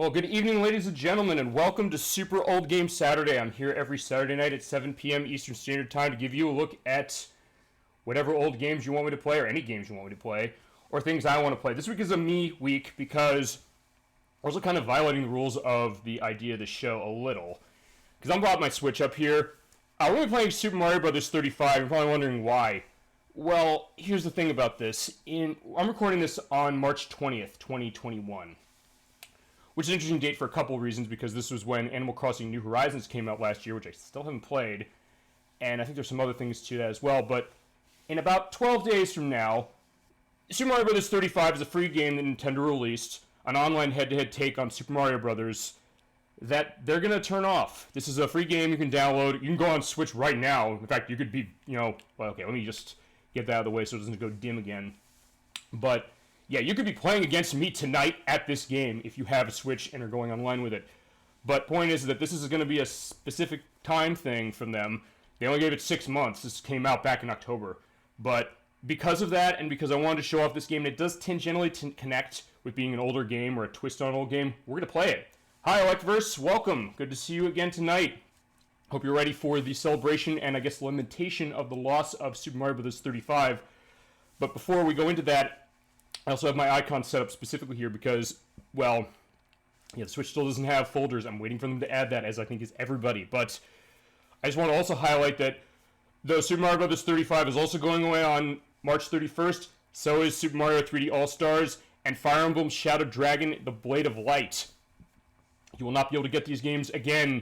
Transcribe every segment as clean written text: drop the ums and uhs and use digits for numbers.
Well, good evening, ladies and gentlemen, and welcome to Super Old Game Saturday. I'm here every Saturday night at 7 p.m. Eastern Standard Time to give you a look at whatever old games you want me to play, or any games you want me to play, or things I want to play. This week is a me week because I'm also kind of violating the rules of the idea of the show a little. Because I'm brought my Switch up here. We're going to be playing Super Mario Bros. 35. You're probably wondering why. Well, here's the thing about this. I'm recording this on March 20th, 2021. Which is an interesting date for a couple of reasons, because this was when Animal Crossing New Horizons came out last year, which I still haven't played, and I think there's some other things to that as well, but in about 12 days from now, Super Mario Bros. 35 is a free game that Nintendo released, an online head-to-head take on Super Mario Bros. That they're going to turn off. This is a free game you can download. You can go on Switch right now. In fact, you could be, well, okay, let me just get that out of the way so it doesn't go dim again. But yeah, you could be playing against me tonight at this game if you have a Switch and are going online with it. But point is that this is going to be a specific time thing from them. They only gave it 6 months. This came out back in October. But because of that, and because I wanted to show off this game, and it does tangentially connect with being an older game or a twist on an old game, we're going to play it. Hi, Electverse. Welcome. Good to see you again tonight. Hope you're ready for the celebration and, I guess, lamentation of the loss of Super Mario Bros. 35. But before we go into that, I also have my icon set up specifically here because, well, yeah, the Switch still doesn't have folders. I'm waiting for them to add that, as I think is everybody. But I just want to also highlight that though Super Mario Bros. 35 is also going away on March 31st, so is Super Mario 3D All-Stars and Fire Emblem Shadow Dragon, The Blade of Light. You will not be able to get these games again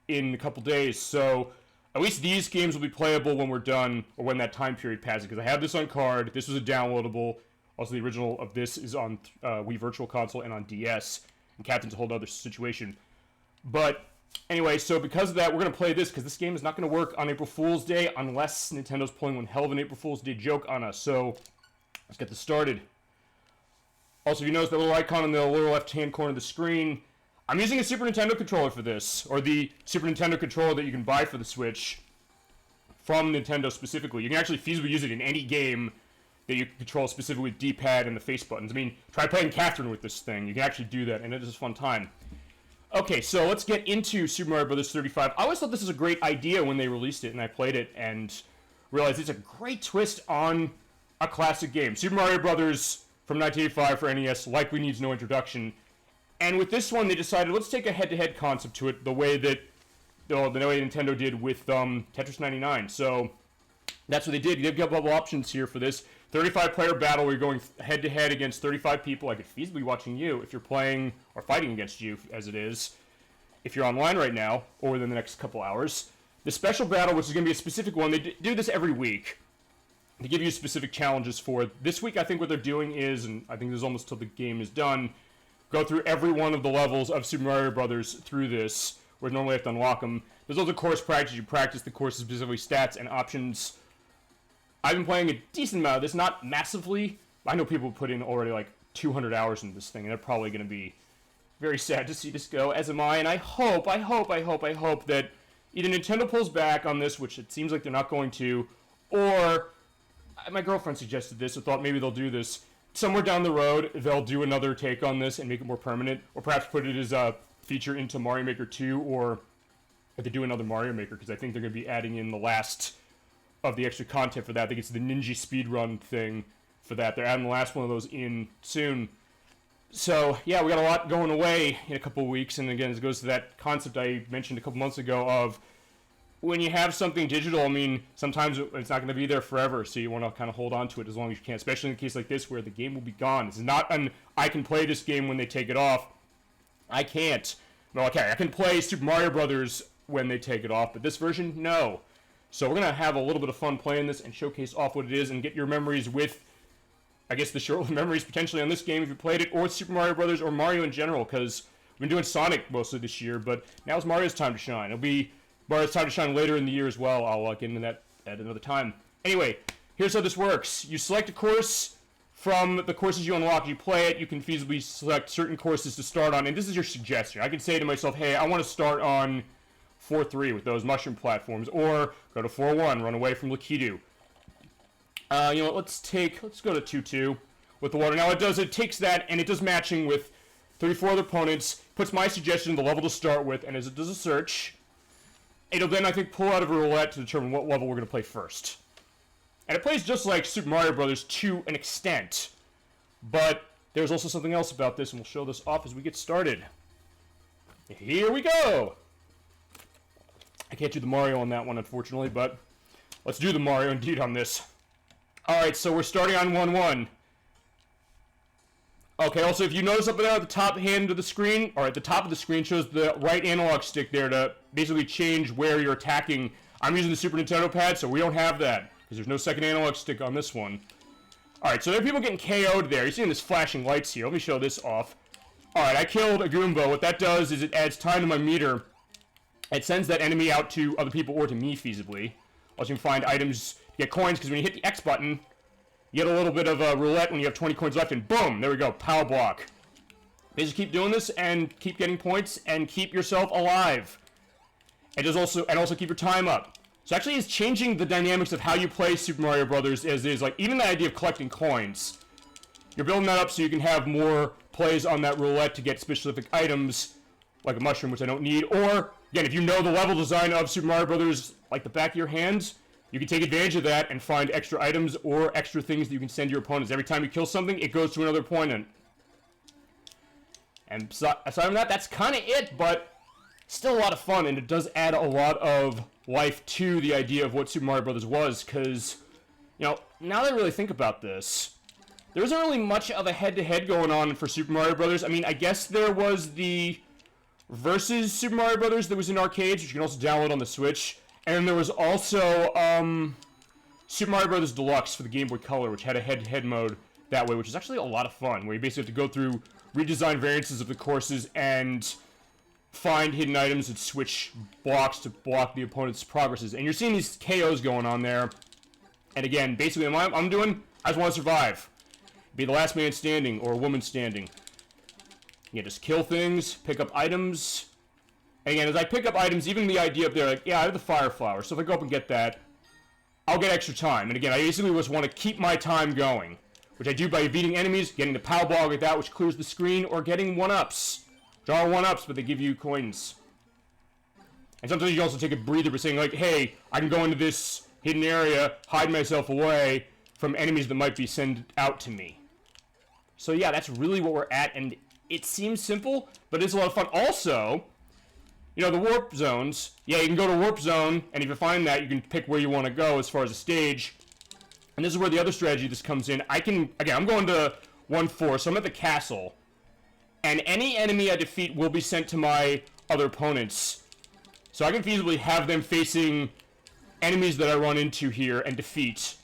in a couple days, so at least these games will be playable when we're done, or when that time period passes, because I have this on card. This was a downloadable. Also, the original of this is on Wii Virtual Console and on DS, and Captain's a whole other situation. But anyway, so because of that, we're going to play this, because this game is not going to work on April Fool's Day unless Nintendo's pulling one hell of an April Fool's Day joke on us. So let's get this started. Also, if you notice that little icon in the lower left-hand corner of the screen, I'm using a Super Nintendo controller for this, or the Super Nintendo controller that you can buy for the Switch from Nintendo specifically. You can actually feasibly use it in any game that you can control specifically with D-pad and the face buttons. I mean, try playing Catherine with this thing. You can actually do that, and it is a fun time. Okay, so let's get into Super Mario Bros. 35. I always thought this was a great idea when they released it, and I played it, and realized it's a great twist on a classic game. Super Mario Bros. From 1985 for NES likely needs no introduction. And with this one, they decided, let's take a head-to-head concept to it, the way that the way Nintendo did with Tetris 99. So that's what they did. They've got a couple options here for this. 35-player battle where you're going head-to-head against 35 people. I could feasibly be watching you if you're playing, or fighting against you, as it is, if you're online right now, or within the next couple hours. The special battle, which is going to be a specific one, they do this every week. They give you specific challenges for it. This week, I think what they're doing is, and I think this is almost till the game is done, go through every one of the levels of Super Mario Brothers through this, where normally you have to unlock them. There's also course practice. You practice the courses, specifically stats and options. I've been playing a decent amount of this, not massively. I know people put in already like 200 hours into this thing, and they're probably going to be very sad to see this go, as am I. And I hope that either Nintendo pulls back on this, which it seems like they're not going to, or my girlfriend suggested this, or thought maybe they'll do this. Somewhere down the road, they'll do another take on this and make it more permanent, or perhaps put it as a feature into Mario Maker 2, or if they do another Mario Maker, because I think they're going to be adding in the last of the extra content for that. I think it's the Ninja Speedrun thing for that. They're adding the last one of those in soon. So, yeah, we got a lot going away in a couple of weeks, and again, it goes to that concept I mentioned a couple months ago of when you have something digital, I mean, sometimes it's not going to be there forever, so you want to kind of hold on to it as long as you can, especially in a case like this where the game will be gone. It's not an, I can play this game when they take it off. I can't. Well, okay, I can play Super Mario Brothers when they take it off, but this version, no. So we're going to have a little bit of fun playing this and showcase off what it is and get your memories with, I guess, the short memories potentially on this game if you played it, or Super Mario Brothers, or Mario in general, because we've been doing Sonic mostly this year, but now it's Mario's time to shine. It'll be Mario's time to shine later in the year as well. I'll get into that at another time. Anyway, here's how this works. You select a course from the courses you unlock. You play it. You can feasibly select certain courses to start on, and this is your suggestion. I can say to myself, hey, I want to start on 4-3 with those mushroom platforms, or go to 4-1, run away from Lakitu. You know what, let's go to 2-2 with the water. Now it takes that, and it does matching with 34 other opponents, puts my suggestion in the level to start with, and as it does a search, it'll then, I think, pull out of a roulette to determine what level we're going to play first. And it plays just like Super Mario Bros. To an extent, but there's also something else about this, and we'll show this off as we get started. Here we go! I can't do the Mario on that one, unfortunately, but let's do the Mario indeed on this. Alright, so we're starting on 1-1. Okay, also, if you notice up there at the top hand of the screen, or at the top of the screen, shows the right analog stick there to basically change where you're attacking. I'm using the Super Nintendo pad, so we don't have that, because there's no second analog stick on this one. Alright, so there are people getting KO'd there. You're seeing this flashing lights here. Let me show this off. Alright, I killed a Goomba. What that does is it adds time to my meter. It sends that enemy out to other people or to me, feasibly. Also, you can find items, get coins, because when you hit the X button, you get a little bit of a roulette when you have 20 coins left, and boom, there we go, power block. Basically keep doing this, and keep getting points, and keep yourself alive. And also keep your time up. So actually it's changing the dynamics of how you play Super Mario Brothers as is, like, even the idea of collecting coins. You're building that up so you can have more plays on that roulette to get specific items, like a mushroom, which I don't need, or, again, if you know the level design of Super Mario Brothers like the back of your hands, you can take advantage of that and find extra items or extra things that you can send your opponents. Every time you kill something, it goes to another opponent. And aside from that, that's kind of it, but still a lot of fun, and it does add a lot of life to the idea of what Super Mario Brothers was, because, you know, now that I really think about this, there isn't really much of a head-to-head going on for Super Mario Brothers. I mean, I guess there was the Versus Super Mario Brothers that was in arcades, which you can also download on the Switch. And then there was also Super Mario Brothers Deluxe for the Game Boy Color, which had a head-to-head mode that way, which is actually a lot of fun, where you basically have to go through redesigned variances of the courses and find hidden items and switch blocks to block the opponent's progresses. And you're seeing these KOs going on there. And again, basically what I'm doing, I just want to survive. Be the last man standing, or a woman standing. Yeah, just kill things, pick up items. And again, as I pick up items, even the idea up there, like, yeah, I have the fire flower, so if I go up and get that, I'll get extra time. And again, I basically just want to keep my time going, which I do by beating enemies, getting the power ball like that, which clears the screen, or getting one-ups. Which are one-ups, but they give you coins. And sometimes you also take a breather by saying, like, hey, I can go into this hidden area, hide myself away from enemies that might be sent out to me. So yeah, that's really what we're at, and it seems simple, but it's a lot of fun. Also, you know, the warp zones, yeah, you can go to warp zone, and if you find that, you can pick where you want to go as far as a stage. And this is where the other strategy this comes in. Again, I'm going to 1-4, so I'm at the castle. And any enemy I defeat will be sent to my other opponents. So I can feasibly have them facing enemies that I run into here and defeat.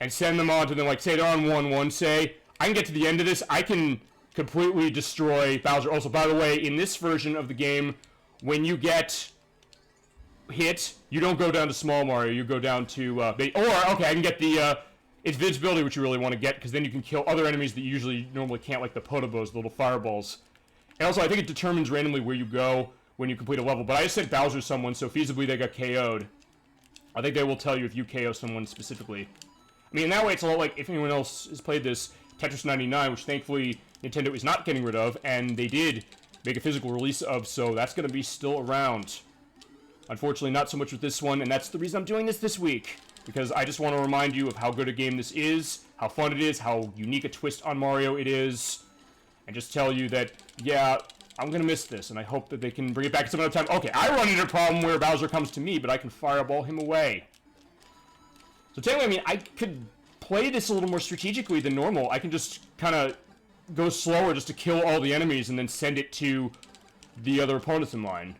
And send them on to them, like, say they're on 1-1, say, I can get to the end of this, I can completely destroy Bowser. Also, by the way, in this version of the game, when you get hit, you don't go down to Small Mario, you go down to, okay, I can get the, invincibility, which you really want to get, because then you can kill other enemies that you usually normally can't, like the Potobos, the little fireballs. And also, I think it determines randomly where you go when you complete a level, but I just sent Bowser someone, so feasibly they got KO'd. I think they will tell you if you KO someone specifically. I mean, in that way, it's a lot like if anyone else has played this, Tetris 99, which thankfully Nintendo is not getting rid of, and they did make a physical release of, so that's going to be still around. Unfortunately, not so much with this one, and that's the reason I'm doing this week, because I just want to remind you of how good a game this is, how fun it is, how unique a twist on Mario it is, and just tell you that, yeah, I'm going to miss this, and I hope that they can bring it back some other time. Okay, I run into a problem where Bowser comes to me, but I can fireball him away. So technically, I mean, I could play this a little more strategically than normal. I can just kind of go slower just to kill all the enemies and then send it to the other opponents in line.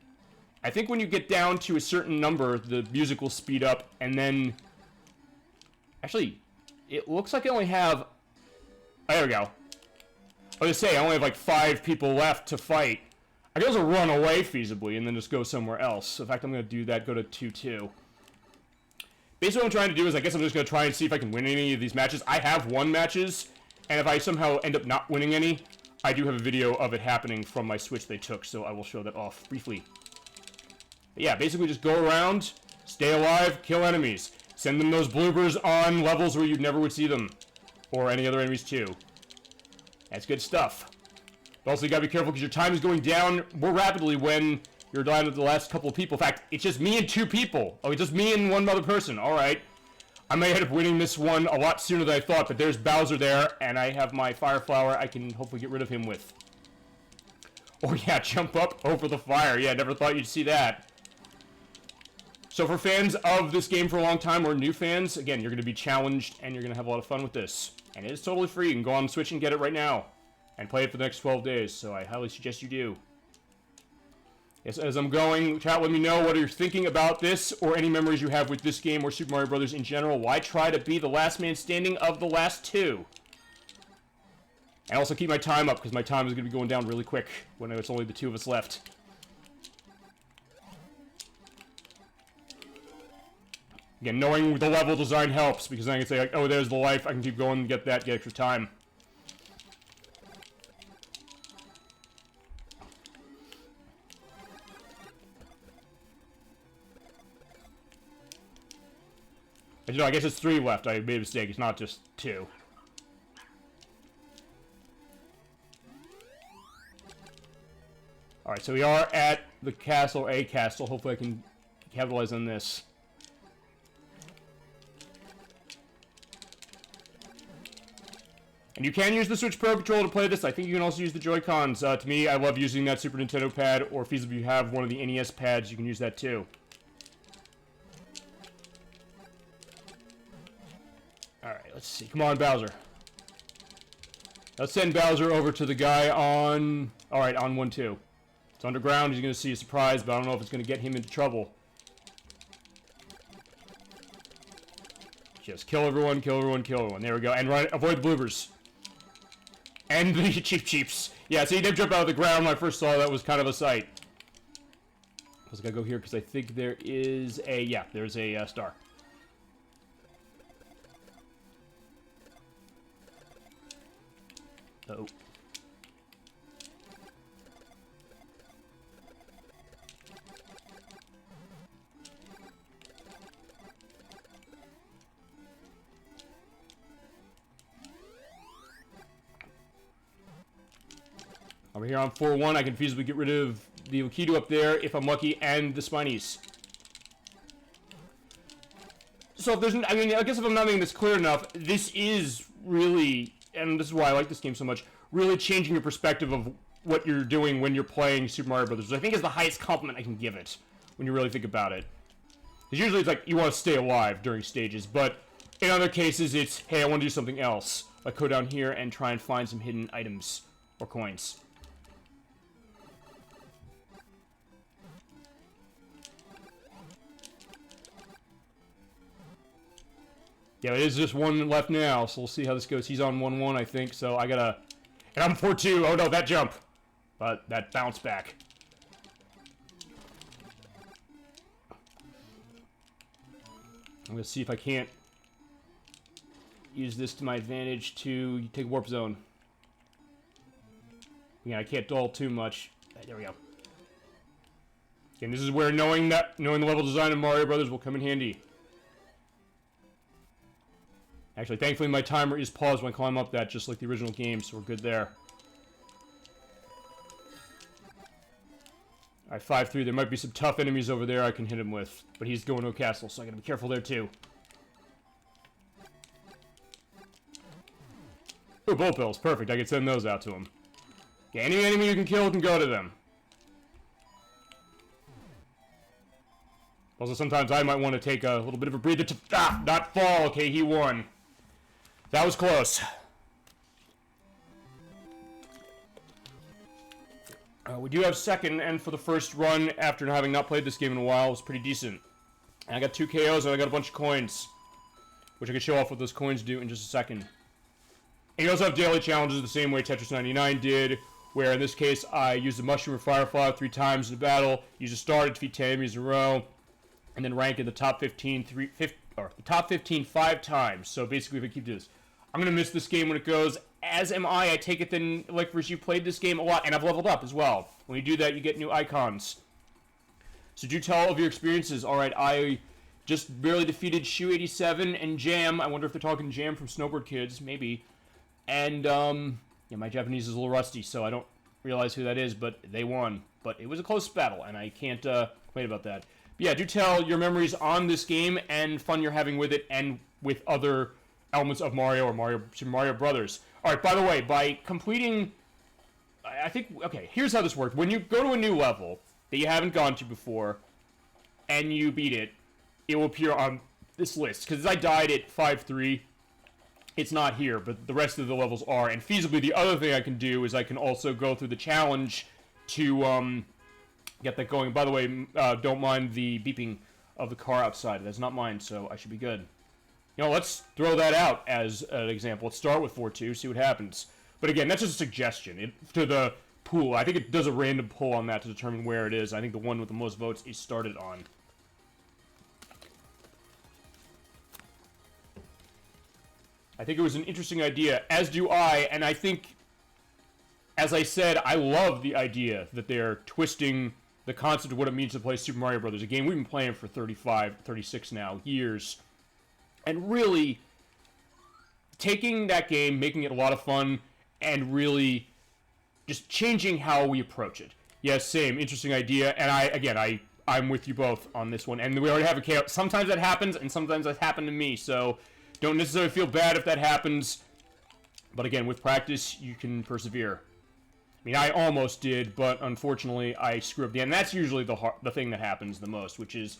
I think when you get down to a certain number, the music will speed up, and then... Actually, it looks like I only have... Oh, there we go. I was going to say, I only have like 5 people left to fight. I can also run away feasibly and then just go somewhere else. So in fact, I'm going to do that, go to 2-2. Basically what I'm trying to do is I guess I'm just going to try and see if I can win any of these matches. I have won matches, and if I somehow end up not winning any, I do have a video of it happening from my Switch they took, so I will show that off briefly. But yeah, basically just go around, stay alive, kill enemies. Send them those bloopers on levels where you never would see them. Or any other enemies too. That's good stuff. But also, you gotta be careful because your time is going down more rapidly when you're down to the last couple of people. In fact, it's just me and 2 people. Oh, it's just me and one other person. All right. I may end up winning this one a lot sooner than I thought, but there's Bowser there, and I have my Fire Flower I can hopefully get rid of him with. Oh, yeah, jump up over the fire. Yeah, never thought you'd see that. So for fans of this game for a long time, or new fans, again, you're going to be challenged, and you're going to have a lot of fun with this. And it is totally free. You can go on Switch and get it right now, and play it for the next 12 days, so I highly suggest you do. Yes, as I'm going, chat, let me know what you're thinking about this, or any memories you have with this game, or Super Mario Brothers in general. Why try to be the last man standing of the last 2? And also keep my time up, because my time is going to be going down really quick when it's only the 2 of us left. Again, knowing the level design helps, because then I can say, like, oh, there's the life, I can keep going and get that, get extra time. I guess it's 3 left. I made a mistake. It's not just 2. Alright, so we are at the castle, a castle. Hopefully I can capitalize on this. And you can use the Switch Pro Controller to play this. I think you can also use the Joy-Cons. To me, I love using that Super Nintendo pad, or feasibly if you have one of the NES pads, you can use that too. Alright, let's see. Come on, Bowser. Let's send Bowser over to the guy on... Alright, on 1-2. It's underground. He's going to see a surprise, but I don't know if it's going to get him into trouble. Just kill everyone, kill everyone, kill everyone. There we go. And avoid the bloopers. And the cheeps. Yeah, so he did jump out of the ground when I first saw that. Was kind of a sight. I was going to go here because I think there is a... Yeah, there's a star. Uh-oh. Over here on 4-1, I can feasibly get rid of the Aikido up there, if I'm lucky, and the Spinies. So if there's... I mean, I guess if I'm not making this clear enough, this is really... And this is why I like this game so much, really changing your perspective of what you're doing when you're playing Super Mario Brothers, which I think is the highest compliment I can give it, when you really think about it. Because usually it's like, you want to stay alive during stages, but in other cases it's, hey, I want to do something else. Like go down here and try and find some hidden items, or coins. Yeah, it is just 1 left now, so we'll see how this goes. He's on 1-1, I think, so I gotta... And I'm 4-2. Oh, no, that jump. But that bounce back. I'm gonna see if I can't use this to my advantage to take Warp Zone. Yeah, I can't dull too much. There we go. And this is where knowing the level design of Mario Brothers will come in handy. Actually, thankfully my timer is paused when I climb up that, just like the original game, so we're good there. Alright, 5-3. There might be some tough enemies over there I can hit him with. But he's going to a castle, so I gotta be careful there too. Ooh, bullet bills. Perfect. I can send those out to him. Yeah, any enemy you can kill can go to them. Also, sometimes I might want to take a little bit of a breather to... Ah! Not fall. Okay, he won. That was close. We do have second, and for the first run, after having not played this game in a while, it was pretty decent. And I got 2 KOs, and I got a bunch of coins, which I can show off what those coins do in just a second. And you also have daily challenges the same way Tetris 99 did, where in this case, I used the Mushroom or Firefly 3 times in the battle, use a star to defeat 10 enemies in a row, and then rank in the top 15 5 times. So basically, if I keep doing this, I'm going to miss this game when it goes, as am I. I take it then, like, for you played this game a lot, and I've leveled up as well. When you do that, you get new icons. So do tell all of your experiences. Alright, I just barely defeated Shoe87 and Jam. I wonder if they're talking Jam from Snowboard Kids, maybe. And, yeah, my Japanese is a little rusty, so I don't realize who that is, but they won. But it was a close battle, and I can't complain about that. But yeah, do tell your memories on this game and fun you're having with it and with other elements of Mario or Super Mario Brothers. All right, by the way, by completing... I think... Okay, here's how this works. When you go to a new level that you haven't gone to before, and you beat it, it will appear on this list. Because I died at 5-3, it's not here, but the rest of the levels are. And feasibly, the other thing I can do is I can also go through the challenge to get that going. By the way, don't mind the beeping of the car outside. That's not mine, so I should be good. You know, let's throw that out as an example. Let's start with 4-2, see what happens. But again, that's just a suggestion to the pool. I think it does a random poll on that to determine where it is. I think the one with the most votes is started on. I think it was an interesting idea, as do I, and I think, as I said, I love the idea that they're twisting the concept of what it means to play Super Mario Brothers, a game we've been playing for 35, 36 now years, and really taking that game, making it a lot of fun, and really just changing how we approach it. Yes, same, interesting idea, and I'm with you both on this one, and we already have a chaos. Sometimes that happens, and sometimes that's happened to me, so don't necessarily feel bad if that happens, but again, with practice, you can persevere. I mean, I almost did, but unfortunately, I screwed up the end. That's usually the thing that happens the most, which is,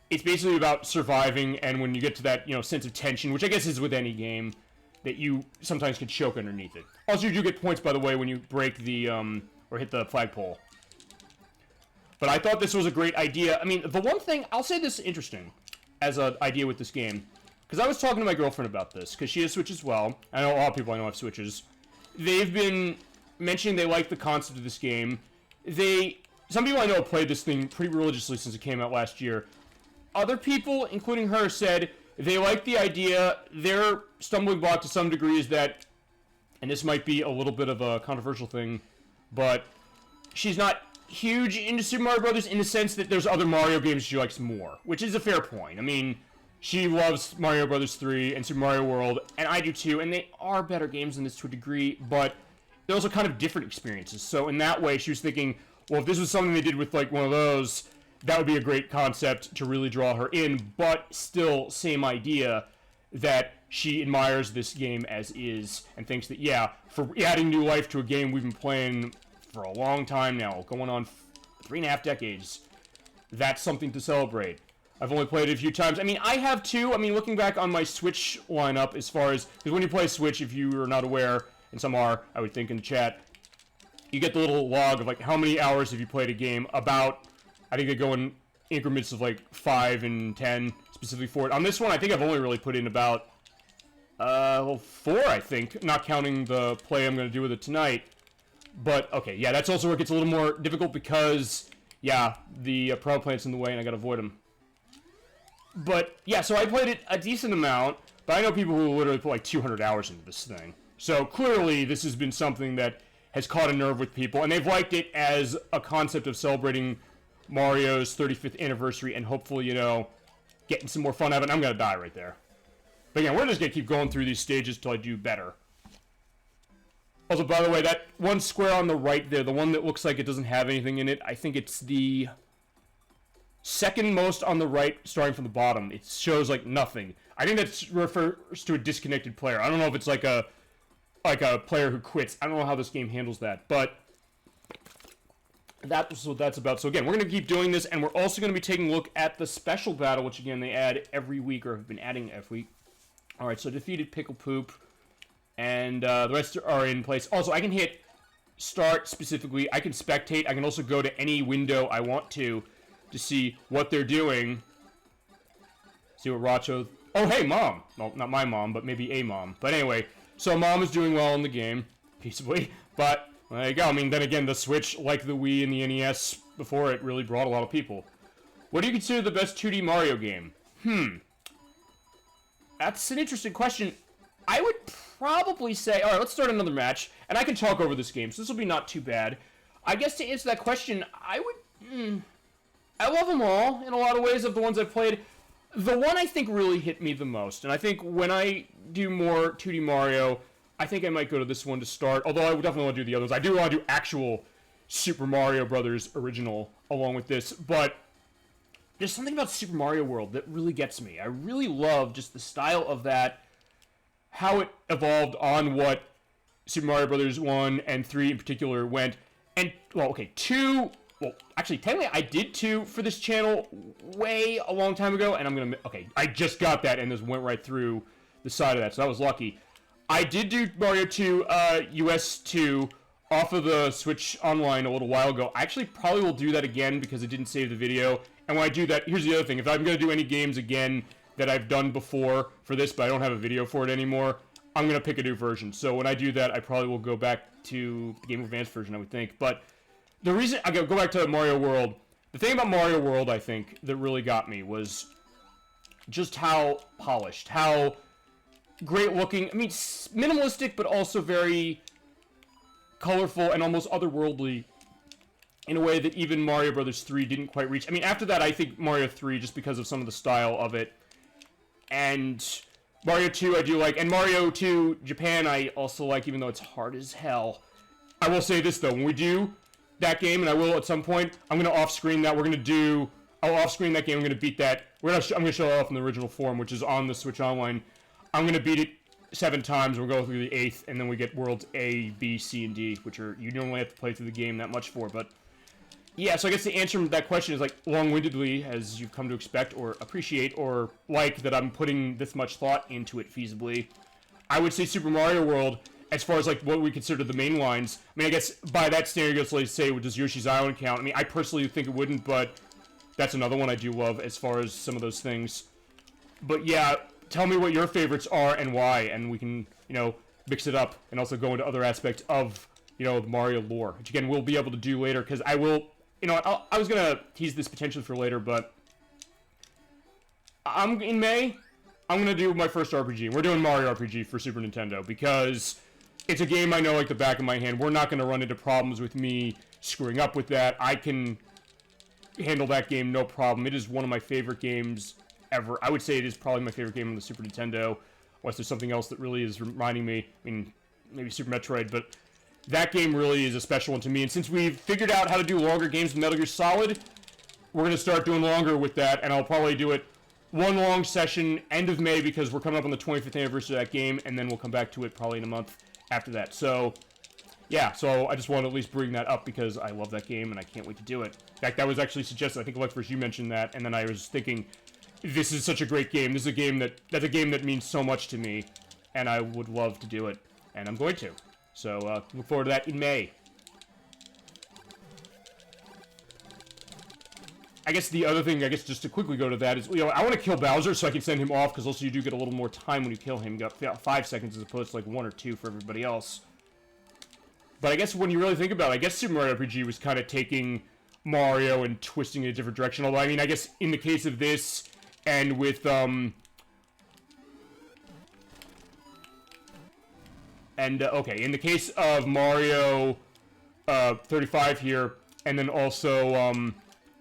it's basically about surviving, and when you get to that, sense of tension, which I guess is with any game, that you sometimes can choke underneath it. Also, you do get points, by the way, when you break the, or hit the flagpole. But I thought this was a great idea. I mean, the one thing, I'll say this interesting, as an idea with this game, because I was talking to my girlfriend about this, because she has Switch as well. I know a lot of people I know have Switches. They've been mentioning they like the concept of this game. Some people I know have played this thing pretty religiously since it came out last year. Other people, including her, said they like the idea. Their stumbling block to some degree is that, and this might be a little bit of a controversial thing, but she's not huge into Super Mario Brothers in the sense that there's other Mario games she likes more, which is a fair point. I mean, she loves Mario Brothers 3 and Super Mario World, and I do too, and they are better games than this to a degree, but they're also kind of different experiences. So in that way, she was thinking, well, if this was something they did with like one of those, that would be a great concept to really draw her in, but still, same idea that she admires this game as is, and thinks that, yeah, for adding new life to a game we've been playing for a long time now, going on 3.5 decades, that's something to celebrate. I've only played it a few times. I mean, I have too. I mean, looking back on my Switch lineup as far as... Because when you play Switch, if you are not aware, and some are, I would think in the chat, you get the little log of, like, how many hours have you played a game. About, I think they go in increments of, like, 5 and 10, specifically for it. On this one, I think I've only really put in about, 4, I think, not counting the play I'm going to do with it tonight. But, okay, yeah, that's also where it gets a little more difficult because, yeah, the Pro Plant's in the way and I gotta avoid them. But, yeah, so I played it a decent amount, but I know people who literally put like 200 hours into this thing. So clearly this has been something that has caught a nerve with people, and they've liked it as a concept of celebrating Mario's 35th anniversary and hopefully, getting some more fun out of it. I'm gonna die right there. But again, we're just gonna keep going through these stages till I do better. Also, by the way, that one square on the right there, the one that looks like it doesn't have anything in it, I think it's the second most on the right, starting from the bottom. It shows, like, nothing. I think that refers to a disconnected player. I don't know if it's like a player who quits. I don't know how this game handles that, but that's what that's about. So again, we're going to keep doing this, and we're also going to be taking a look at the special battle, which again, they add every week, or have been adding every week. Alright, so defeated Pickle Poop, and the rest are in place. Also, I can hit start specifically. I can spectate. I can also go to any window I want to see what they're doing. See what Racho... Oh, hey, Mom! Well, not my mom, but maybe a mom. But anyway, so Mom is doing well in the game, peaceably. But, well, there you go. I mean, then again, the Switch, like the Wii and the NES before it, really brought a lot of people. What do you consider the best 2D Mario game? That's an interesting question. I would probably say... Alright, let's start another match. And I can talk over this game, so this will be not too bad. I guess to answer that question, I would... I love them all, in a lot of ways, of the ones I've played. The one I think really hit me the most, and I think when I do more 2D Mario, I think I might go to this one to start, although I would definitely want to do the others. I do want to do actual Super Mario Brothers original along with this, but there's something about Super Mario World that really gets me. I really love just the style of that, how it evolved on what Super Mario Brothers 1 and 3 in particular went. And, well, okay, 2... Well, actually, technically, I did 2 for this channel way a long time ago, and I'm gonna... Okay, I just got that, and this went right through the side of that, so I was lucky. I did do Mario 2 US 2 off of the Switch Online a little while ago. I actually probably will do that again because it didn't save the video. And when I do that, here's the other thing. If I'm going to do any games again that I've done before for this, but I don't have a video for it anymore, I'm going to pick a new version. So when I do that, I probably will go back to the Game Boy Advance version, I would think. But the reason... I go back to Mario World. The thing about Mario World, I think, that really got me was just how polished, how great looking. I mean, minimalistic, but also very colorful and almost otherworldly in a way that even Mario Brothers 3 didn't quite reach. I mean, after that, I think Mario 3, just because of some of the style of it. And Mario 2, I do like. And Mario 2 Japan, I also like, even though it's hard as hell. I will say this, though. When we do that game, and I will at some point, I'm going to off-screen that. I'll off-screen that game. I'm going to beat that. I'm going to show it off in the original form, which is on the Switch Online. I'm going to beat it 7 times. We'll go through the 8th, and then we get Worlds A, B, C, and D, which are... You normally have to play through the game that much for, but... Yeah, so I guess the answer to that question is, like, long-windedly, as you've come to expect or appreciate or like that I'm putting this much thought into it feasibly. I would say Super Mario World, as far as, like, what we consider the main lines. I mean, I guess by that standard, let's say, does Yoshi's Island count? I mean, I personally think it wouldn't, but that's another one I do love as far as some of those things. But yeah, tell me what your favorites are and why, and we can, you know, mix it up and also go into other aspects of, you know, the Mario lore, which, again, we'll be able to do later, because I will... You know, I was going to tease this potentially for later, but in May, I'm going to do my first RPG. We're doing Mario RPG for Super Nintendo, because it's a game I know like the back of my hand. We're not going to run into problems with me screwing up with that. I can handle that game no problem. It is one of my favorite games ever. I would say it is probably my favorite game on the Super Nintendo, unless there's something else that really is reminding me. I mean, maybe Super Metroid, but... That game really is a special one to me, and since we've figured out how to do longer games with Metal Gear Solid, we're going to start doing longer with that, and I'll probably do it one long session, end of May, because we're coming up on the 25th anniversary of that game, and then we'll come back to it probably in a month after that. So, yeah, so I just want to at least bring that up, because I love that game, and I can't wait to do it. In fact, that was actually suggested. I think, Alex, first you mentioned that, and then I was thinking, this is such a great game. This is a game that's a game that means so much to me, and I would love to do it, and I'm going to. So, look forward to that in May. I guess the other thing, just to quickly go to that is, you know, I want to kill Bowser so I can send him off, because also you do get a little more time when you kill him. You got 5 seconds as opposed to, like, 1 or 2 for everybody else. But I guess when you really think about it, I guess Super Mario RPG was kind of taking Mario and twisting it in a different direction. Although, I mean, I guess in the case of this, and with, okay, in the case of Mario 35 here, and then also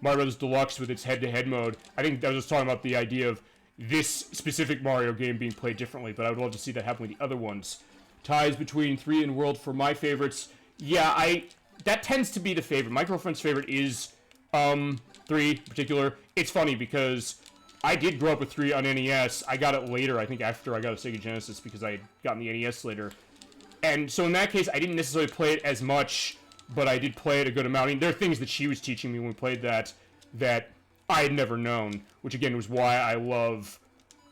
Mario Bros. Deluxe with its head-to-head mode, I think I was just talking about the idea of this specific Mario game being played differently, but I would love to see that happen with the other ones. Ties between 3 and World for my favorites. Yeah, that tends to be the favorite. My girlfriend's favorite is 3 in particular. It's funny because I did grow up with 3 on NES. I got it later, I think after I got a Sega Genesis, because I had gotten the NES later. And so in that case, I didn't necessarily play it as much, but I did play it a good amount. I mean, there are things that she was teaching me when we played that I had never known, which again was why I love,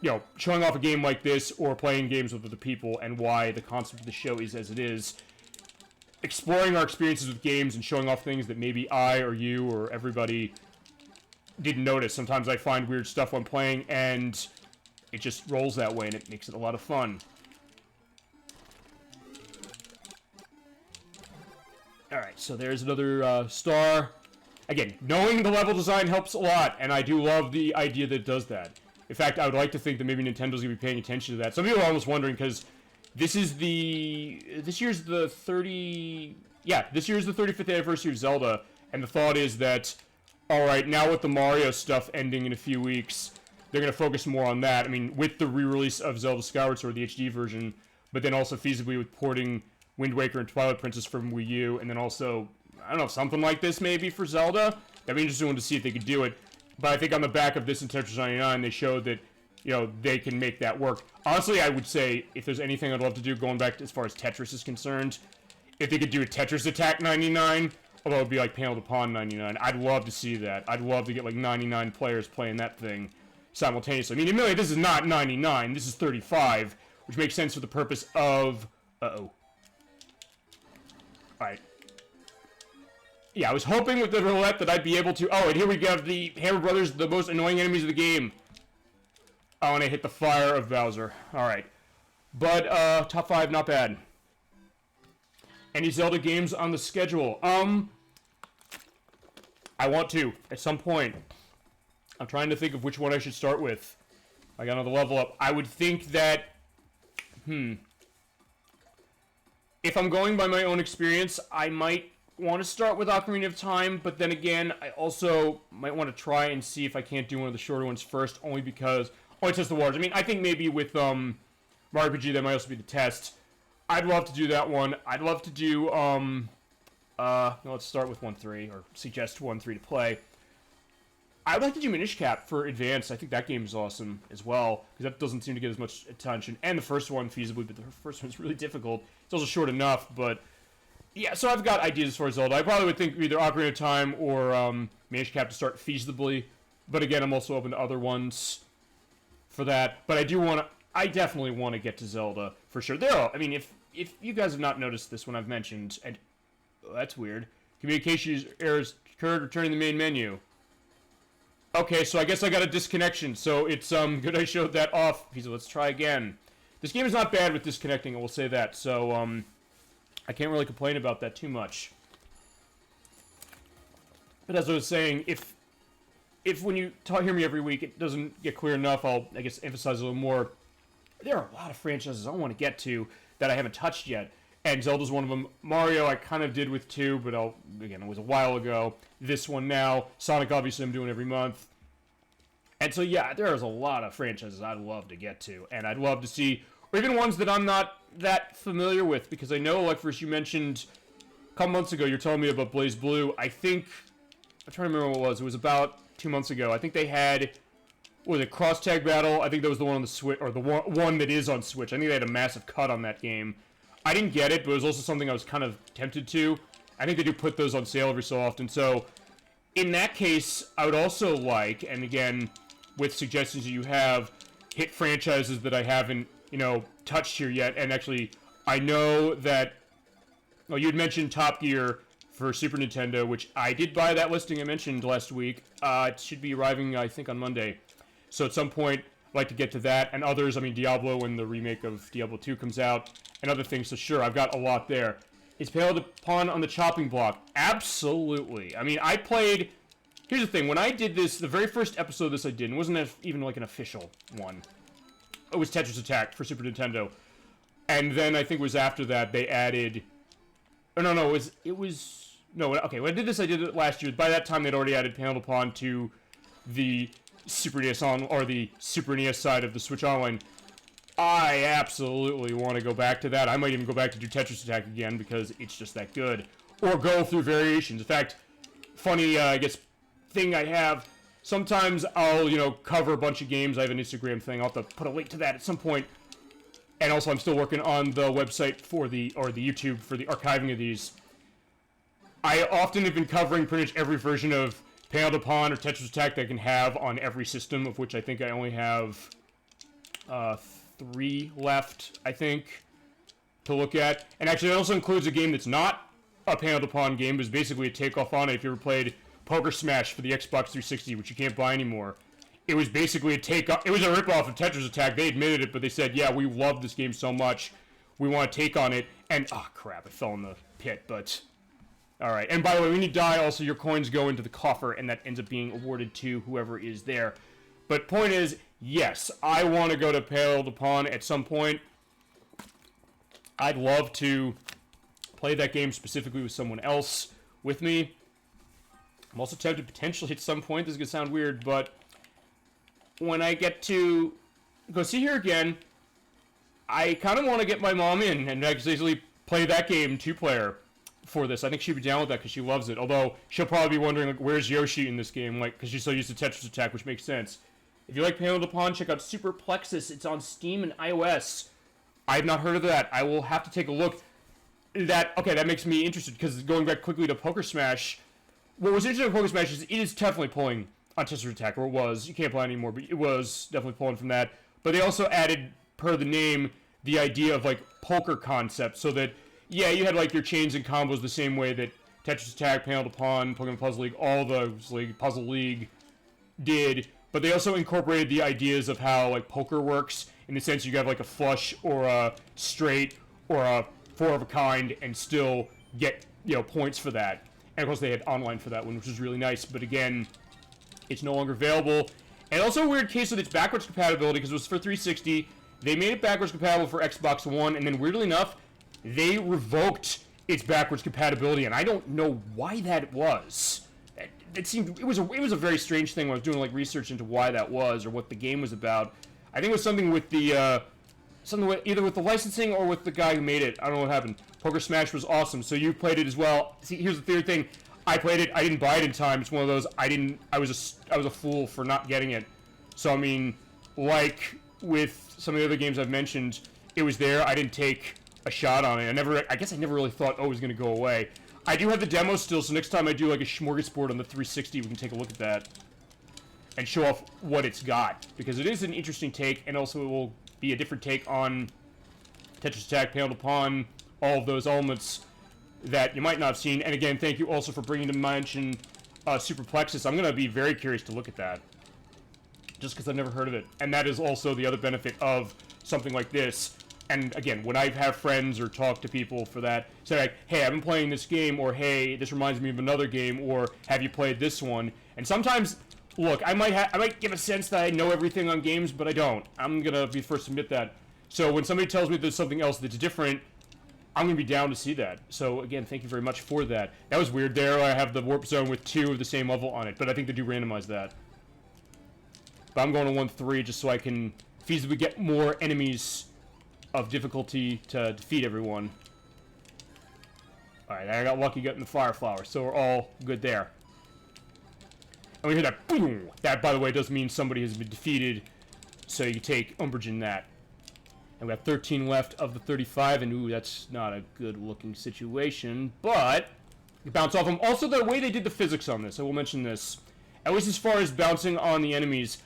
you know, showing off a game like this or playing games with other people, and why the concept of the show is as it is. Exploring our experiences with games and showing off things that maybe I or you or everybody didn't notice. Sometimes I find weird stuff when playing, and it just rolls that way, and it makes it a lot of fun. Alright, so there's another star. Again, knowing the level design helps a lot, and I do love the idea that it does that. In fact, I would like to think that maybe Nintendo's going to be paying attention to that. Some people are almost wondering, because this year's the 35th anniversary of Zelda, and the thought is that, alright, now with the Mario stuff ending in a few weeks, they're going to focus more on that. I mean, with the re-release of Zelda Skyward Sword, the HD version, but then also feasibly with porting Wind Waker and Twilight Princess from Wii U, and then also, I don't know, something like this maybe for Zelda. That'd be interesting to see if they could do it. But I think on the back of this in Tetris 99, they showed that, they can make that work. Honestly, I would say, if there's anything I'd love to do, going back to as far as Tetris is concerned, if they could do a Tetris Attack 99, although it would be like Panel to Pawn 99, I'd love to see that. I'd love to get like 99 players playing that thing simultaneously. I mean, admittedly, this is not 99, this is 35, which makes sense for the purpose of... Alright. Yeah, I was hoping with the roulette that I'd be able to... Oh, and here we go, the Hammer Brothers, the most annoying enemies of the game. Oh, and I hit the fire of Bowser. Alright. But, top 5, not bad. Any Zelda games on the schedule? I want to, at some point. I'm trying to think of which one I should start with. I got another level up. I would think that... If I'm going by my own experience, I might want to start with Ocarina of Time, but then again, I also might want to try and see if I can't do one of the shorter ones first, only test the waters. I mean, I think maybe with Mario RPG, that might also be the test. I'd love to do that one. I'd love to do, let's start with 1-3, or suggest 1-3 to play. I'd like to do Minish Cap for Advance. I think that game is awesome as well, because that doesn't seem to get as much attention. And the first one, feasibly, but the first one's really difficult. It's also short enough, but... Yeah, so I've got ideas as far as Zelda. I probably would think either Ocarina of Time or Minish Cap to start feasibly. But again, I'm also open to other ones for that. But I definitely want to get to Zelda, for sure. I mean, if you guys have not noticed this one I've mentioned, and... Oh, that's weird. Communication errors occurred returning the main menu. Okay, so I guess I got a disconnection, so it's good I showed that off. Let's try again. This game is not bad with disconnecting, I will say that, so I can't really complain about that too much. But as I was saying, if when you hear me every week it doesn't get clear enough, I'll, I guess, emphasize a little more. There are a lot of franchises I want to get to that I haven't touched yet. And Zelda's one of them. Mario I kind of did with 2, but again, it was a while ago. This one now. Sonic, obviously, I'm doing every month. And so, yeah, there's a lot of franchises I'd love to get to. And I'd love to see, or even ones that I'm not that familiar with. Because I know, like, first you mentioned, a couple months ago, you're telling me about Blaze Blue. I'm trying to remember what it was. It was about 2 months ago. I think they had, what was it, Cross Tag Battle? I think that was the one on the Switch, or the one that is on Switch. I think they had a massive cut on that game. I didn't get it, but it was also something I was kind of tempted to. I think they do put those on sale every so often. So, in that case, I would also like, and again, with suggestions that you have, hit franchises that I haven't, touched here yet. And actually, I know that, well, you had mentioned Top Gear for Super Nintendo, which I did buy that listing I mentioned last week. It should be arriving, I think, on Monday. So at some point, I'd like to get to that. And others, I mean, Diablo, when the remake of Diablo 2 comes out, and other things, so sure, I've got a lot there. Is Panel to Pawn on the chopping block? Absolutely. I mean, here's the thing, when I did this, the very first episode of this I did, and it wasn't even like an official one. It was Tetris Attack for Super Nintendo. And then I think it was after that, they added... Oh, no, okay, when I did this, I did it last year. By that time, they'd already added Panel to Pawn to the Super NES or the Super NES side of the Switch Online. I absolutely want to go back to that. I might even go back to do Tetris Attack again because it's just that good. Or go through variations. In fact, funny, I guess, thing I have, sometimes I'll, cover a bunch of games. I have an Instagram thing. I'll have to put a link to that at some point. And also, I'm still working on the website or the YouTube for the archiving of these. I often have been covering pretty much every version of Panel to Pawn or Tetris Attack that I can have on every system, of which I think I only have 3 left, I think, to look at. And actually, that also includes a game that's not a Panel to Pawn game, but is basically a takeoff on it. If you ever played Poker Smash for the Xbox 360, which you can't buy anymore, it was basically a takeoff. It was a ripoff of Tetris Attack. They admitted it, but they said, yeah, we love this game so much, we want to take on it. And, oh, crap, it fell in the pit, but... Alright, and by the way, when you die, also your coins go into the coffer, and that ends up being awarded to whoever is there. But point is, yes, I want to go to Panel to Pawn at some point. I'd love to play that game specifically with someone else with me. I'm also tempted potentially at some point, this is going to sound weird, but when I get to go see here again, I kind of want to get my mom in and actually play that game 2-player for this. I think she'd be down with that because she loves it. Although she'll probably be wondering, like, where's Yoshi in this game? Like, because she's so used to Tetris Attack, which makes sense. If you like Panel to Pawn, check out Super Plexus. It's on Steam and iOS. I've not heard of that. I will have to take a look. That makes me interested, because going back quickly to Poker Smash, what was interesting about Poker Smash is it is definitely pulling on Tetris Attack, or it was. You can't play anymore, but it was definitely pulling from that. But they also added, per the name, the idea of, like, poker concept, so that, yeah, you had, like, your chains and combos the same way that Tetris Attack, Panel to Pawn, Pokemon Puzzle League, all those, like, Puzzle League did, but they also incorporated the ideas of how, like, poker works, in the sense you have, like, a flush, or a straight, or a 4 of a kind, and still get, points for that. And, of course, they had online for that one, which was really nice, but again, it's no longer available. And also a weird case with its backwards compatibility, because it was for 360, they made it backwards compatible for Xbox One, and then weirdly enough, they revoked its backwards compatibility, and I don't know why that was. It was a very strange thing when I was doing, like, research into why that was, or what the game was about. I think it was something with the, either with the licensing or with the guy who made it. I don't know what happened. Poker Smash was awesome, so you played it as well. See, here's the third thing. I played it, I didn't buy it in time. It's one of those, I was a fool for not getting it. So, I mean, like with some of the other games I've mentioned, it was there, I didn't take a shot on it. I guess I never really thought, oh, it was going to go away. I do have the demo still, so next time I do, like, a smorgasbord on the 360, we can take a look at that and show off what it's got, because it is an interesting take, and also it will be a different take on Tetris Attack, Panel to Pawn, all of those elements that you might not have seen. And again, thank you also for bringing to mention Super Plexus. I'm going to be very curious to look at that, just because I've never heard of it. And that is also the other benefit of something like this. And again, when I have friends or talk to people for that, say like, hey, I've been playing this game, or hey, this reminds me of another game, or have you played this one? And sometimes, look, I might give a sense that I know everything on games, but I don't. I'm going to be the first to admit that. So when somebody tells me there's something else that's different, I'm going to be down to see that. So again, thank you very much for that. That was weird there. I have the Warp Zone with 2 of the same level on it, but I think they do randomize that. But I'm going to 1-3 just so I can feasibly get more enemies of difficulty to defeat everyone. Alright, I got lucky getting the Fire Flower, so we're all good there. And we hear that boom! That, by the way, does mean somebody has been defeated, so you take umbrage in that. And we have 13 left of the 35, and ooh, that's not a good-looking situation, but you bounce off them. Also, the way they did the physics on this, I will mention this, at least as far as bouncing on the enemies,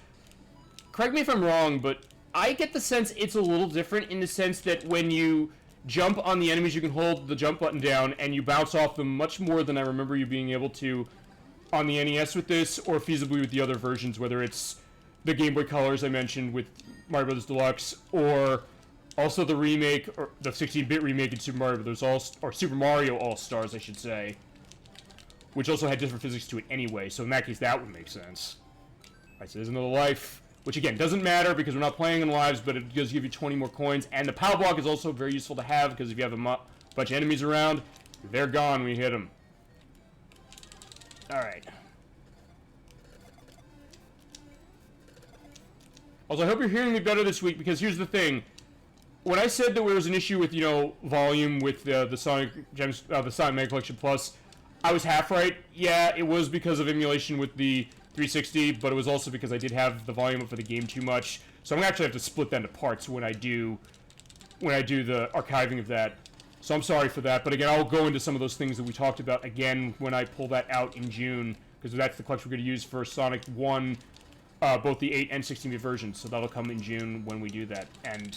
correct me if I'm wrong, but I get the sense it's a little different in the sense that when you jump on the enemies, you can hold the jump button down, and you bounce off them much more than I remember you being able to on the NES with this, or feasibly with the other versions, whether it's the Game Boy Colors I mentioned with Mario Bros. Deluxe, or also the remake, or the 16-bit remake in Super Mario Bros. Or Super Mario All-Stars, I should say, which also had different physics to it anyway, so in that case, that would make sense. Alright, so there's another life, which again, doesn't matter because we're not playing in lives, but it does give you 20 more coins, and the power block is also very useful to have, because if you have a bunch of enemies around, they're gone when you hit them. Alright. Also, I hope you're hearing me better this week, because here's the thing. When I said that there was an issue with, volume with the Sonic Gems, the Sonic Mega Collection Plus, I was half right. Yeah, it was because of emulation with the 360, but it was also because I did have the volume up for the game too much. So I'm gonna actually have to split that into parts when I do the archiving of that. So I'm sorry for that, but again, I'll go into some of those things that we talked about again when I pull that out in June, because that's the collection we're gonna use for Sonic 1, both the 8 and 16-bit versions. So that'll come in June when we do that. And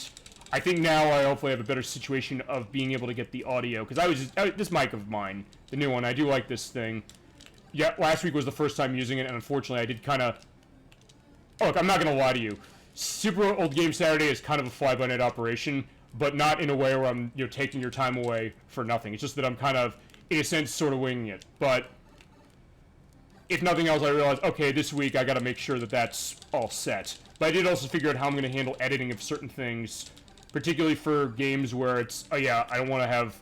I think now I hopefully have a better situation of being able to get the audio, because this mic of mine, the new one, I do like this thing. Yeah, last week was the first time using it, and unfortunately I did kind of... Look, I'm not going to lie to you. Super Old Game Saturday is kind of a fly-by-night operation, but not in a way where I'm, taking your time away for nothing. It's just that I'm kind of, in a sense, sort of winging it. But if nothing else, I realized, okay, this week I got to make sure that that's all set. But I did also figure out how I'm going to handle editing of certain things, particularly for games where it's, oh yeah, I don't want to have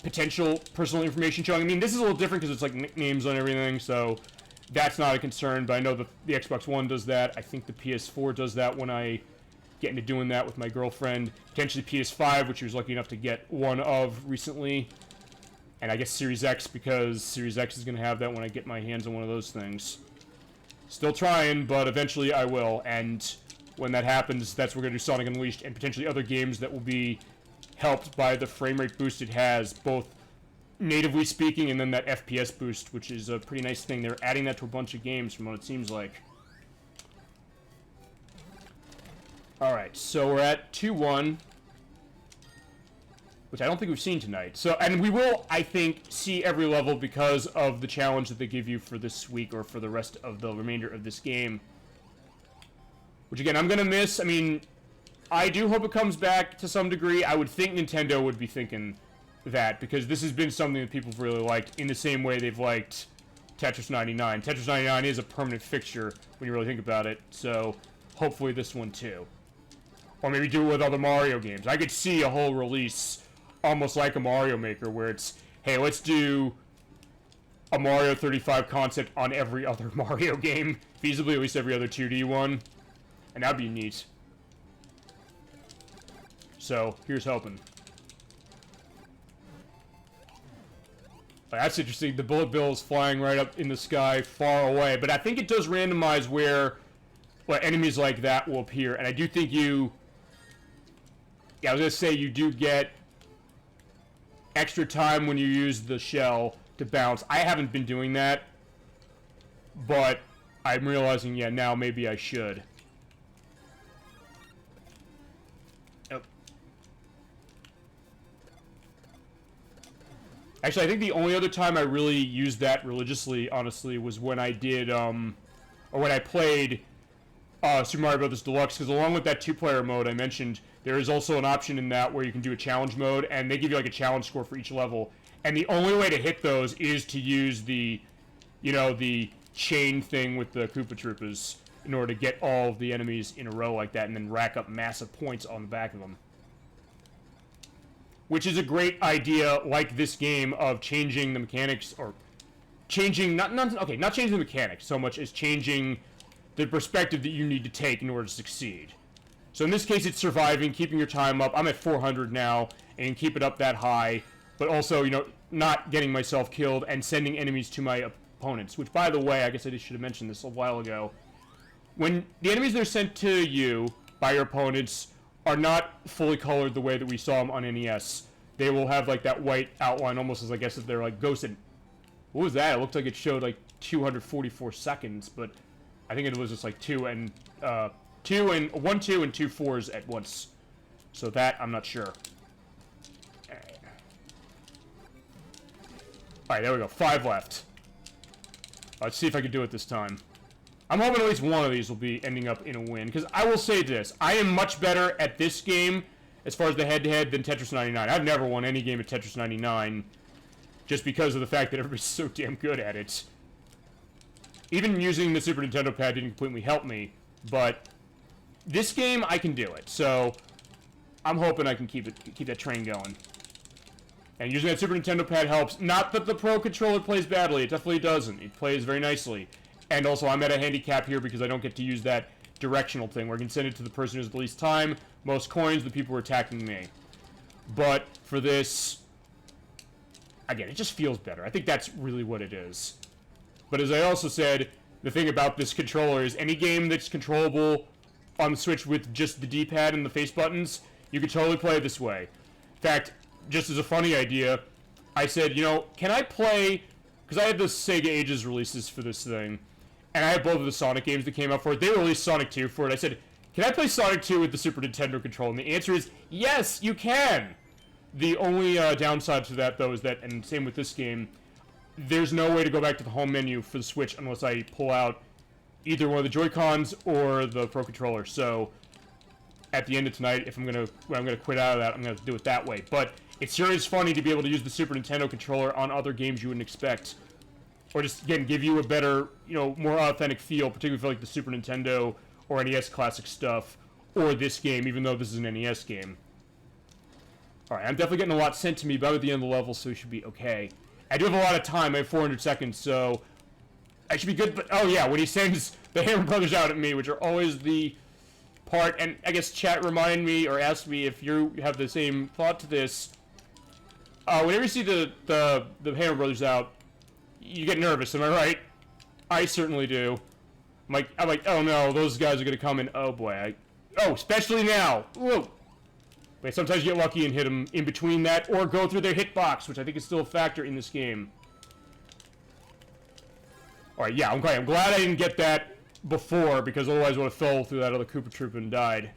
potential personal information showing. I mean, this is a little different because it's like nicknames on everything, so that's not a concern, but I know the Xbox One does that. I think the PS4 does that when I get into doing that with my girlfriend. Potentially PS5, which she was lucky enough to get one of recently. And I guess Series X, because Series X is going to have that when I get my hands on one of those things. Still trying, but eventually I will. And when that happens, that's when we're going to do Sonic Unleashed and potentially other games that will be helped by the frame rate boost it has, both natively speaking and then that FPS boost, which is a pretty nice thing. They're adding that to a bunch of games from what it seems like. Alright, so we're at 2-1, which I don't think we've seen tonight. So, and we will, I think, see every level because of the challenge that they give you for this week or for the rest of the remainder of this game. Which, again, I'm going to miss. I mean, I do hope it comes back to some degree. I would think Nintendo would be thinking that, because this has been something that people have really liked in the same way they've liked Tetris 99. Tetris 99 is a permanent fixture when you really think about it, so hopefully this one too. Or maybe do it with other Mario games. I could see a whole release almost like a Mario Maker, where it's, hey, let's do a Mario 35 concept on every other Mario game, feasibly at least every other 2D one, and that'd be neat. So, here's hoping. That's interesting. The bullet bill is flying right up in the sky, far away. But I think it does randomize where enemies like that will appear. And I do think you... Yeah, I was going to say you do get extra time when you use the shell to bounce. I haven't been doing that. But I'm realizing, yeah, now maybe I should. Actually, I think the only other time I really used that religiously, honestly, was when I did, or when I played Super Mario Bros. Deluxe, because along with that two-player mode I mentioned, there is also an option in that where you can do a challenge mode, and they give you, like, a challenge score for each level. And the only way to hit those is to use the, you know, the chain thing with the Koopa Troopas in order to get all of the enemies in a row like that, and then rack up massive points on the back of them. Which is a great idea, like this game, of changing the mechanics, or changing, not changing the mechanics so much as changing the perspective that you need to take in order to succeed. So in this case, it's surviving, keeping your time up. I'm at 400 now, and keep it up that high, but also, you know, not getting myself killed and sending enemies to my opponents. Which, by the way, I guess I should have mentioned this a while ago. When the enemies that are sent to you by your opponents are not fully colored the way that we saw them on NES. They will have, like, that white outline, almost as, I guess, if they're, like, ghosted. What was that? It looked like it showed, like, 244 seconds, but I think it was just, like, 2 and 2 and 2 4s at once. So that, I'm not sure. Alright, there we go. 5 left. Let's see if I can do it this time. I'm hoping at least one of these will be ending up in a win, because I will say this, I am much better at this game, as far as the head-to-head, than Tetris 99. I've never won any game at Tetris 99, just because of the fact that everybody's so damn good at it. Even using the Super Nintendo pad didn't completely help me, but this game, I can do it, so I'm hoping I can keep that train going. And using that Super Nintendo pad helps. Not that the Pro Controller plays badly, it definitely doesn't. It plays very nicely. And also, I'm at a handicap here because I don't get to use that directional thing where I can send it to the person who has the least time, most coins, the people who are attacking me. But for this, again, it just feels better. I think that's really what it is. But as I also said, the thing about this controller is any game that's controllable on the Switch with just the D-pad and the face buttons, you can totally play it this way. In fact, just as a funny idea, I said, you know, can I play... Because I had the Sega Ages releases for this thing, and I have both of the Sonic games that came out for it. They released Sonic 2 for it. I said, can I play Sonic 2 with the Super Nintendo controller? And the answer is, yes, you can! The only downside to that, though, is that, and same with this game, there's no way to go back to the home menu for the Switch unless I pull out either one of the Joy-Cons or the Pro Controller. So, at the end of tonight, if I'm gonna quit out of that, I'm gonna do it that way. But it sure is funny to be able to use the Super Nintendo controller on other games you wouldn't expect. Or just, again, give you a better, you know, more authentic feel, particularly for, like, the Super Nintendo or NES classic stuff, or this game, even though this is an NES game. Alright, I'm definitely getting a lot sent to me, but I'm at the end of the level, so we should be okay. I do have a lot of time, I have 400 seconds, so I should be good, but, oh yeah, when he sends the Hammer Brothers out at me, which are always the part, and I guess chat reminded me or asked me if you have the same thought to this. Whenever you see the Hammer Brothers out, you get nervous, am I right? I certainly do. I'm like, oh no, those guys are gonna come in. Oh boy, especially now. Whoa. But sometimes you get lucky and hit them in between that, or go through their hitbox, which I think is still a factor in this game. Alright, yeah, I'm glad I didn't get that before, because otherwise I would have fell through that other Koopa Troop and died.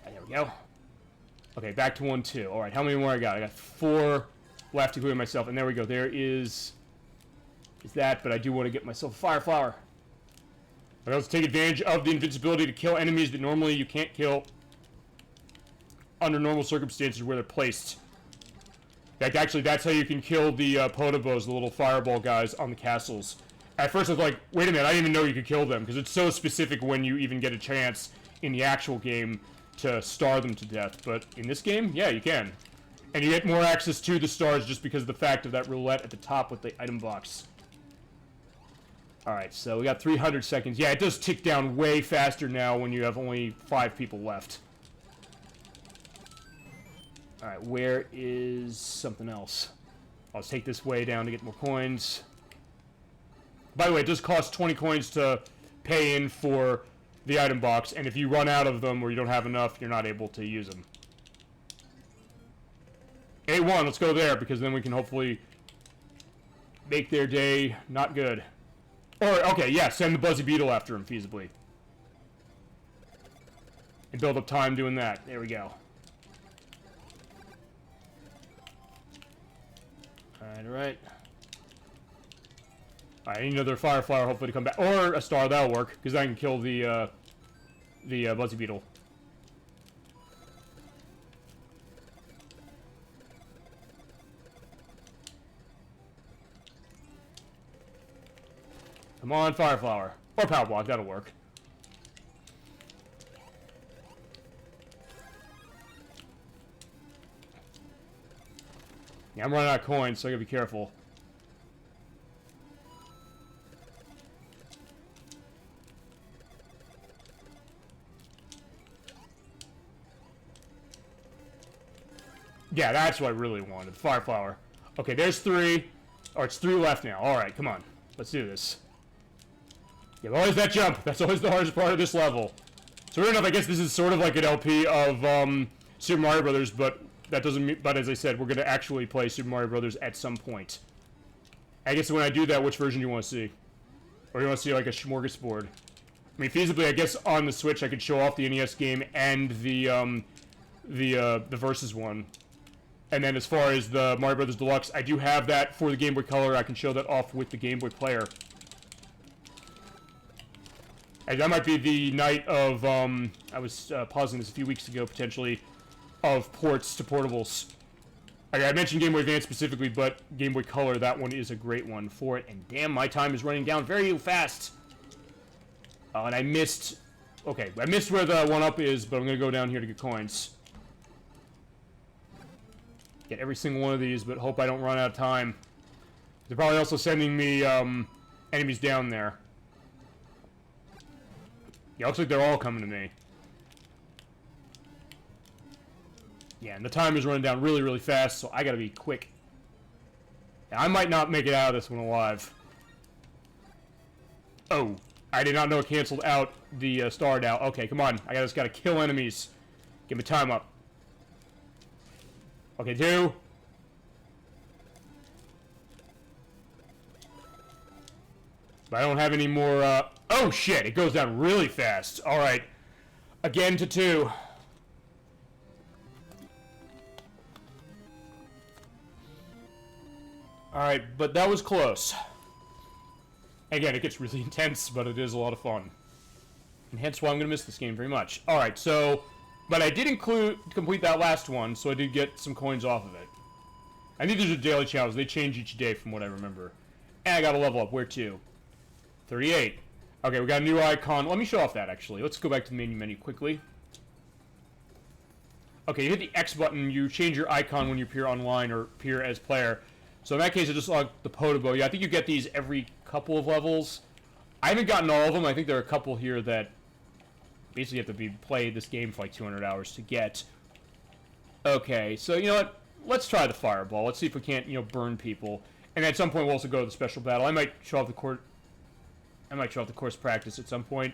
Right, there we go. Okay, back to 1-2. Alright, how many more I got? I got 4 left, including myself, and there we go. There is that, but I do want to get myself a Fire Flower. I also take advantage of the invincibility to kill enemies that normally you can't kill under normal circumstances where they're placed. In fact, actually, that's how you can kill the Potobos, the little fireball guys on the castles. At first I was like, wait a minute, I didn't even know you could kill them, because it's so specific when you even get a chance in the actual game to star them to death. But in this game, yeah, you can. And you get more access to the stars just because of the fact of that roulette at the top with the item box. Alright, so we got 300 seconds. Yeah, it does tick down way faster now when you have only 5 people left. Alright, where is something else? I'll take this way down to get more coins. By the way, it does cost 20 coins to pay in for the item box, and if you run out of them or you don't have enough, you're not able to use them. A1, let's go there, because then we can hopefully make their day not good. Or, okay, yeah, send the Buzzy Beetle after him, feasibly. And build up time doing that. There we go. Alright. I need another Fire Flower, hopefully, to come back. Or a star, that'll work, because I can kill the Buzzy Beetle. Come on, Fire Flower. Or Power Block, that'll work. Yeah, I'm running out of coins, so I gotta be careful. Yeah, that's what I really wanted. Fire Flower. Okay, there's 3. Or it's 3 left now. Alright, come on. Let's do this. Yeah, always that jump. That's always the hardest part of this level. So fair enough, I guess this is sort of like an LP of Super Mario Brothers, but that doesn't mean, but as I said, we're going to actually play Super Mario Brothers at some point. I guess when I do that, which version do you want to see? Or do you want to see like a smorgasbord? I mean, feasibly, I guess on the Switch I could show off the NES game and the Versus one. And then as far as the Mario Brothers Deluxe, I do have that for the Game Boy Color. I can show that off with the Game Boy Player. And that might be the night of, I was pausing this a few weeks ago, potentially, of ports to portables. I mentioned Game Boy Advance specifically, but Game Boy Color, that one is a great one for it. And damn, my time is running down very fast. And I missed... Okay, I missed where the 1-up is, but I'm going to go down here to get coins. Get every single one of these, but hope I don't run out of time. They're probably also sending me enemies down there. Yeah, looks like they're all coming to me. Yeah, and the time is running down really, really fast, so I gotta be quick. Yeah, I might not make it out of this one alive. Oh, I did not know it canceled out the star now. Okay, come on. I just gotta kill enemies. Get my time up. Okay, 2. But I don't have any more, oh shit, it goes down really fast. Alright. Again to 2. Alright, but that was close. Again, it gets really intense, but it is a lot of fun. And hence why I'm going to miss this game very much. Alright, so... But I did complete that last one, so I did get some coins off of it. I think these are daily challenges. They change each day from what I remember. And I got to level up. Where to? 38. Okay, we got a new icon. Let me show off that, actually. Let's go back to the main menu quickly. Okay, you hit the X button. You change your icon when you appear online or appear as player. So in that case, I just like the Podobo. Yeah, I think you get these every couple of levels. I haven't gotten all of them. I think there are a couple here that basically have to play this game for like 200 hours to get. Okay, so you know what? Let's try the fireball. Let's see if we can't, you know, burn people. And at some point, we'll also go to the special battle. I might show off the course practice at some point.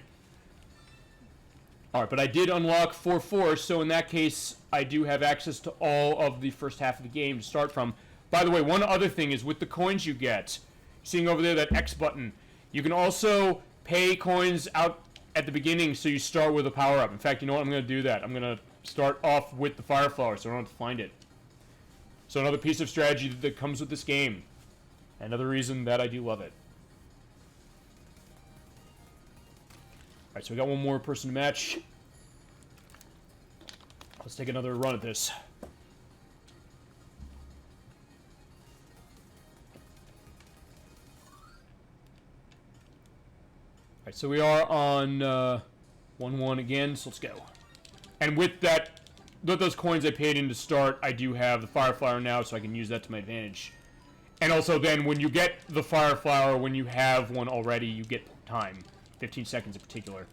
All right, but I did unlock 4-4, so in that case, I do have access to all of the first half of the game to start from. By the way, one other thing is with the coins you get, seeing over there that X button, you can also pay coins out at the beginning so you start with a power-up. In fact, you know what? I'm going to do that. I'm going to start off with the fire flower so I don't have to find it. So another piece of strategy that comes with this game. Another reason that I do love it. Alright, so we got one more person to match. Let's take another run at this. Alright, so we are on 1-1 again, so let's go. And with those coins I paid in to start, I do have the fire flower now, so I can use that to my advantage. And also then, when you get the fire flower, when you have one already, you get time. 15 seconds in particular.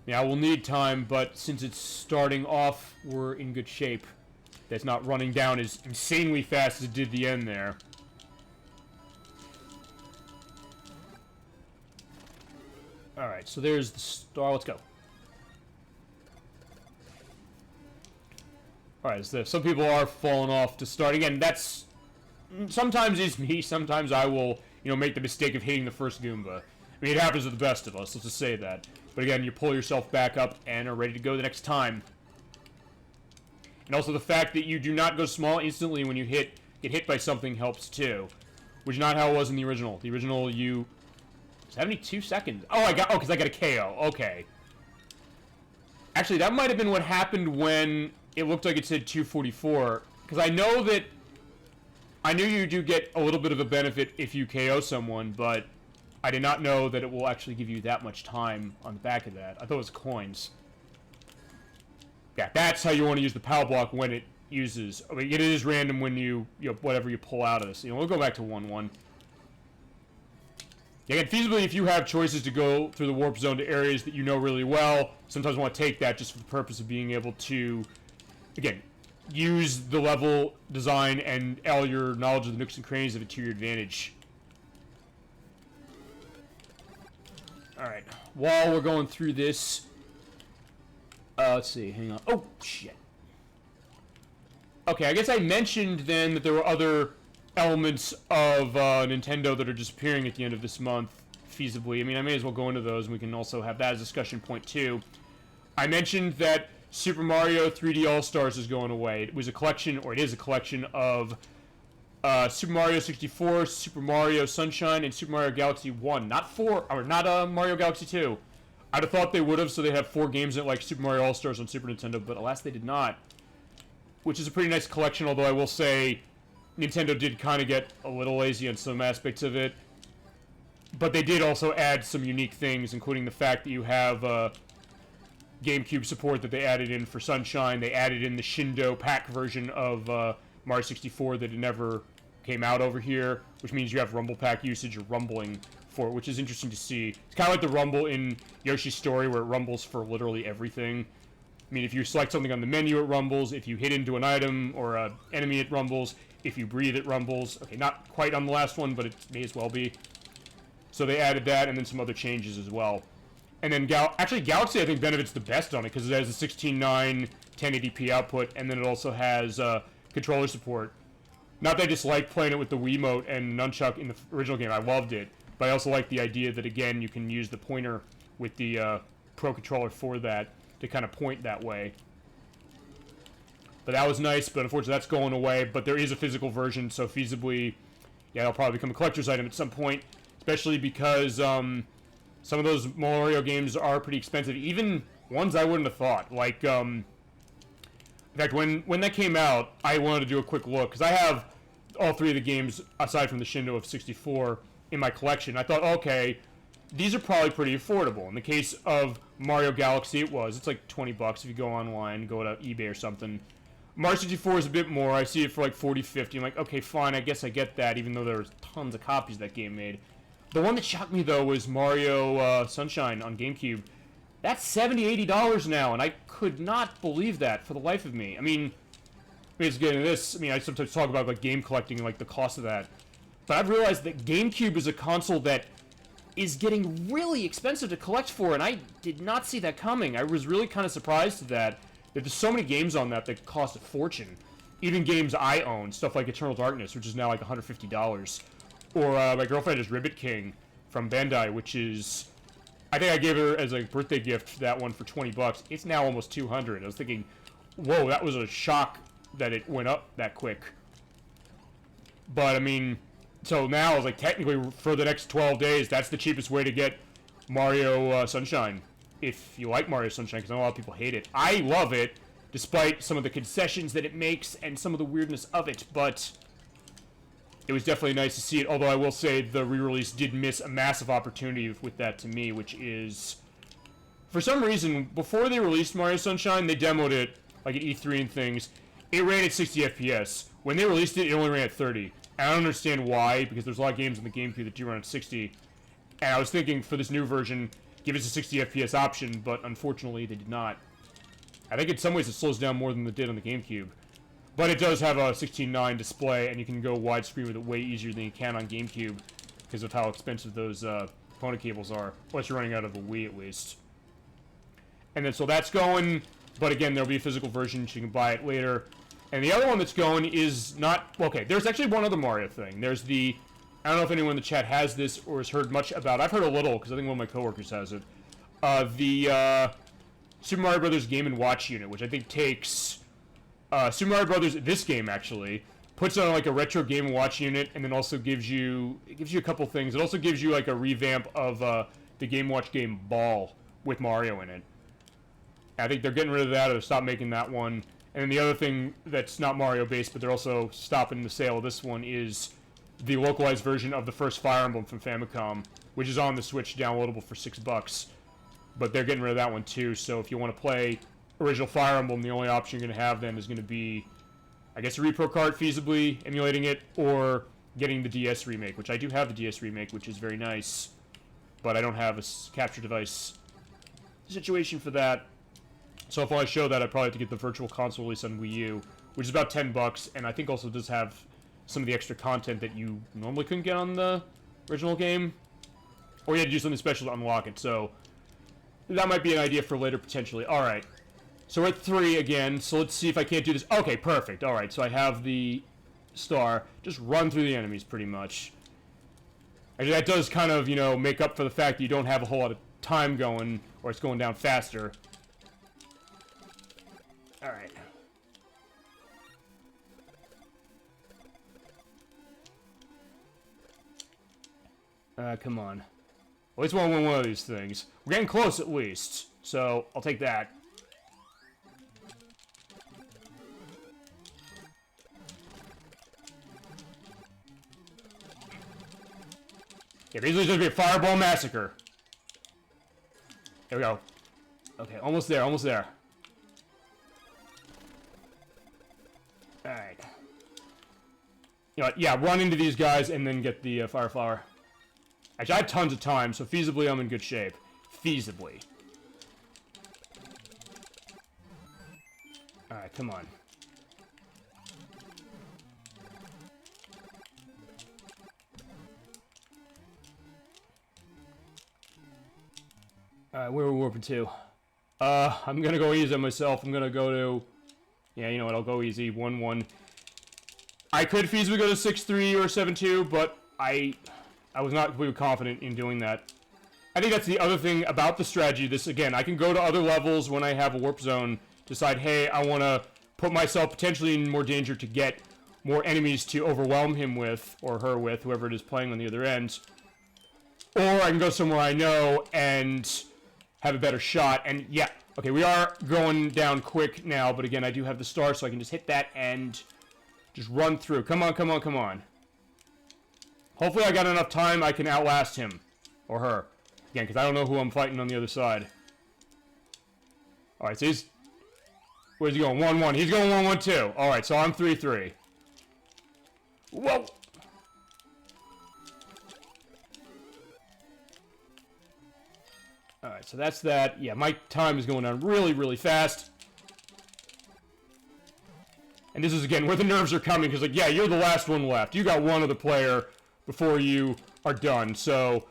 Yeah, we'll need time, but since it's starting off, we're in good shape. That's not running down as insanely fast as it did the end there. Alright, so there's the star. Let's go. Alright, so some people are falling off to start. Again, that's... Sometimes it's me, sometimes I will, you know, make the mistake of hitting the first Goomba. I mean, it happens to the best of us, let's just say that. But again, you pull yourself back up and are ready to go the next time. And also the fact that you do not go small instantly when you get hit by something helps too. Which is not how it was in the original. The original, 72 seconds. Oh, because I got a KO. Okay. Actually, that might have been what happened when it looked like it said 244. Because I knew you do get a little bit of a benefit if you KO someone, but I did not know that it will actually give you that much time on the back of that. I thought it was coins. Yeah, that's how you want to use the power block when it uses... I mean, it is random when you whatever you pull out of this. You know, we'll go back to 1-1. Again, feasibly, if you have choices to go through the warp zone to areas that you know really well, sometimes want to take that just for the purpose of being able to, again, use the level design and all your knowledge of the nooks and crannies of it to your advantage. Alright, while we're going through this, let's see, hang on. Oh, shit. Okay, I guess I mentioned then that there were other elements of Nintendo that are disappearing at the end of this month, feasibly. I mean, I may as well go into those, and we can also have that as discussion point too. I mentioned that Super Mario 3D All-Stars is going away. It was a collection, or it is a collection of Super Mario 64, Super Mario Sunshine, and Super Mario Galaxy 1. Not Mario Galaxy 2. I'd have thought they would have, so they'd have 4 games in it, like Super Mario All-Stars on Super Nintendo, but alas, they did not. Which is a pretty nice collection, although I will say Nintendo did kind of get a little lazy on some aspects of it. But they did also add some unique things, including the fact that you have Gamecube support that they added in for Sunshine. They added in the Shindo pack version of Mario 64 that it never came out over here, which means you have Rumble Pack usage or rumbling for it, which is interesting to see. It's kind of like the rumble in Yoshi's Story, where it rumbles for literally everything. I mean, if you select something on the menu, it rumbles. If you hit into an item or an enemy, it rumbles. If you breathe, it rumbles. Okay, not quite on the last one, but it may as well be. So they added that, and then some other changes as well. And then, actually, Galaxy, I think, benefits the best on it, because it has a 16:9 1080p output, and then it also has controller support. Not that I just like playing it with the Wiimote and Nunchuck in the original game. I loved it. But I also like the idea that, again, you can use the pointer with the Pro Controller for that to kind of point that way. But that was nice, but unfortunately that's going away. But there is a physical version, so feasibly, yeah, it'll probably become a collector's item at some point. Especially because some of those Mario games are pretty expensive. Even ones I wouldn't have thought. Like, in fact, when that came out, I wanted to do a quick look. Because I have all 3 of the games, aside from the Shindo of 64, in my collection. I thought, okay, these are probably pretty affordable. In the case of Mario Galaxy, it was. It's like $20 if you go online, go to eBay or something. Mario 64 is a bit more. I see it for like $40, $50. I'm like, okay, fine, I guess I get that, even though there's tons of copies that game made. The one that shocked me, though, was Mario Sunshine on GameCube. That's $70, $80 now, and I could not believe that for the life of me. I mean, getting this, I mean, I sometimes talk about like game collecting and like the cost of that. But I've realized that GameCube is a console that is getting really expensive to collect for, and I did not see that coming. I was really kind of surprised at that there's so many games on that cost a fortune. Even games I own, stuff like Eternal Darkness, which is now like $150. Or my girlfriend is Ribbit King from Bandai, which is... I think I gave her as a birthday gift that one for $20. It's now almost $200. I was thinking, whoa, that was a shock that it went up that quick. But, I mean... So now, it's like, technically, for the next 12 days, that's the cheapest way to get Mario Sunshine. If you like Mario Sunshine, because I know a lot of people hate it. I love it, despite some of the concessions that it makes and some of the weirdness of it, but it was definitely nice to see it. Although I will say the re-release did miss a massive opportunity with that to me, which is... For some reason, before they released Mario Sunshine, they demoed it, like at E3 and things. It ran at 60 FPS. When they released it, it only ran at 30. I don't understand why, because there's a lot of games on the GameCube that do run at 60. And I was thinking for this new version, give us a 60 FPS option, but unfortunately they did not. I think in some ways it slows down more than it did on the GameCube. But it does have a 16:9 display, and you can go widescreen with it way easier than you can on GameCube, because of how expensive those component cables are. Unless you're running out of a Wii, at least. And then, so that's going, but again, there'll be a physical version, so you can buy it later. And the other one that's going is not... Okay, there's actually one other Mario thing. There's the... I don't know if anyone in the chat has this or has heard much about... I've heard a little, because I think one of my coworkers has it. The Super Mario Brothers Game & Watch unit, which I think takes... Super Mario Brothers, this game, actually, puts on, like, a retro Game & Watch unit, and then also gives you... It gives you a couple things. It also gives you, like, a revamp of the Game & Watch game Ball with Mario in it. I think they're getting rid of that, or they'll stop making that one. And then the other thing that's not Mario-based, but they're also stopping the sale of this one, is the localized version of the first Fire Emblem from Famicom, which is on the Switch, downloadable for $6. But they're getting rid of that one, too. So if you want to play original Fire Emblem, the only option you're going to have then is going to be, I guess, a repro card, feasibly emulating it, or getting the DS remake, which I do have the DS remake, which is very nice. But I don't have a capture device situation for that. So if I show that, I'd probably have to get the Virtual Console release on Wii U, which is about $10, and I think also does have some of the extra content that you normally couldn't get on the original game. Or you had to do something special to unlock it, so that might be an idea for later, potentially. Alright, so we're at 3 again, so let's see if I can't do this. Okay, perfect. Alright, so I have the star. Just run through the enemies, pretty much. Actually, that does kind of, you know, make up for the fact that you don't have a whole lot of time going, or it's going down faster. Alright. Come on. At least want to win one of these things. We're getting close, at least. So, I'll take that. Yeah, basically it's going to be a fireball massacre. There we go. Okay, almost there, almost there. Alright. You know what, yeah, run into these guys and then get the Fire Flower. Actually, I have tons of time, so feasibly I'm in good shape. Feasibly. Alright, come on. Alright, where are we warping to? I'm gonna go easy on myself. I'm gonna go to... Yeah, you know what, I'll go easy. 1-1. I could feasibly go to 6-3 or 7-2, but I was not completely confident in doing that. I think that's the other thing about the strategy. This, again, I can go to other levels when I have a warp zone, decide, hey, I want to put myself potentially in more danger to get more enemies to overwhelm him with, or her with, whoever it is playing on the other end. Or I can go somewhere I know and have a better shot. And yeah, okay, we are going down quick now, but again, I do have the star, so I can just hit that and just run through. Come on, come on, come on. Hopefully I got enough time I can outlast him. Or her. Again, because I don't know who I'm fighting on the other side. Alright, so he's... Where's he going? 1-1. He's going 1-1 too. Alright, so I'm 3-3. Whoa! Alright, so that's that. Yeah, my time is going on really, really fast. And this is, again, where the nerves are coming, because, like, yeah, you're the last one left. You got one other player before you are done, so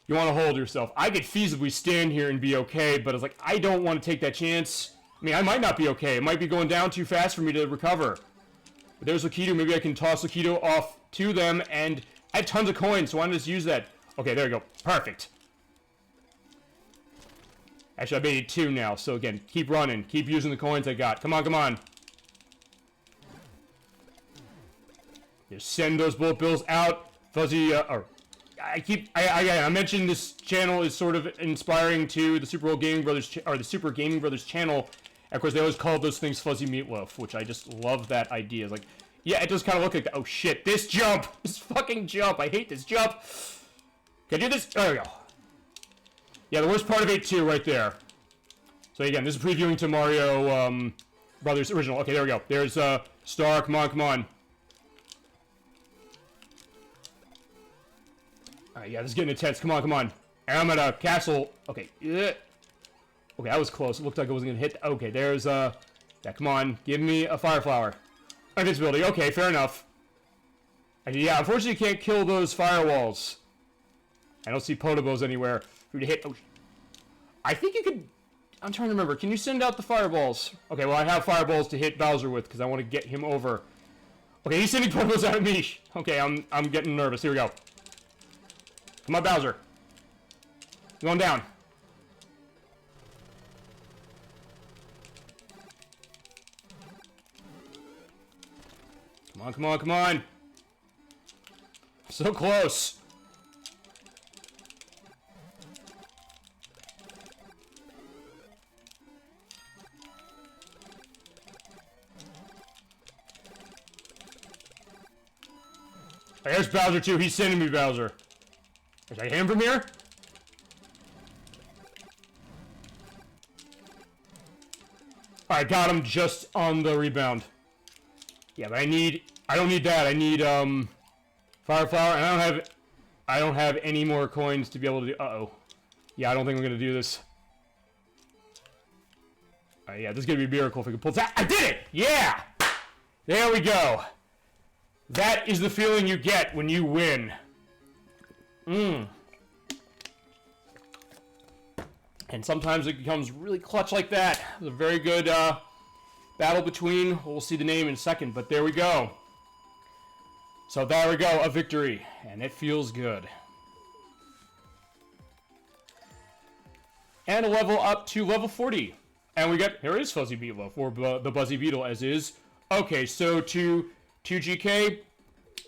you want to hold yourself. I could feasibly stand here and be okay, but it's like, I don't want to take that chance. I mean, I might not be okay. It might be going down too fast for me to recover. But there's Lakitu. Maybe I can toss Lakitu off to them, and I have tons of coins, so why not just use that? Okay, there we go. Perfect. Actually, I made it 2 now, so again, keep running. Keep using the coins I got. Come on, come on. Just send those bullet bills out. Fuzzy, I mentioned this channel is sort of inspiring to the Super Old Gaming Brothers, or the Super Gaming Brothers channel. And of course, they always call those things fuzzy meatloaf, which I just love that idea. It's like, yeah, it does kind of look like that. Oh shit, this jump! This fucking jump! I hate this jump! Can I do this? There we go. Yeah, the worst part of 8-2 right there. So again, this is previewing to Mario Brothers original. Okay, there we go. There's Star. Come on, come on. Alright, yeah, this is getting intense. Come on, come on. And I'm at a castle. Okay. Okay, that was close. It looked like it wasn't going to hit. Okay, there's yeah, come on. Give me a fire flower. Invincibility. Okay, fair enough. And yeah, unfortunately you can't kill those firewalls. I don't see potobos anywhere. For you to hit. Oh, I think you could. I'm trying to remember. Can you send out the fireballs? Okay, well, I have fireballs to hit Bowser with because I want to get him over. Okay, he's sending potobos out at me. Okay, I'm getting nervous. Here we go. Come on, Bowser. You're going down. Come on, come on, come on. So close. There's Bowser too. He's sending me Bowser. Should I hit him from here? Alright, got him just on the rebound. Yeah, but I don't need that. I need Fire Flower, and I don't have any more coins to be able to do. Uh-oh. Yeah, I don't think we're gonna do this. Alright, yeah, this is gonna be a miracle if we can pull that. I did it! Yeah! There we go. That is the feeling you get when you win. And sometimes it becomes really clutch like that. It was a very good battle between, we'll see the name in a second, but there we go. So there we go, a victory, and it feels good. And a level up to level 40. And we got, here is Fuzzy Beetle, or the Buzzy Beetle as is. Okay, so to 2GK,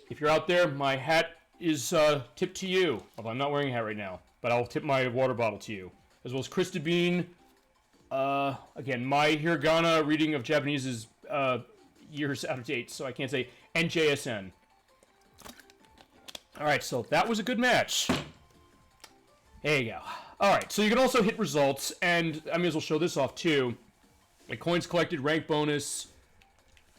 if you're out there, my hat is tipped to you. Although I'm not wearing a hat right now, but I'll tip my water bottle to you. As well as Krista Bean. Again, my hiragana reading of Japanese is years out of date, so I can't say NJSN. Alright, so that was a good match. There you go. Alright, so you can also hit results, and I may as well show this off too. Like coins collected, rank bonus,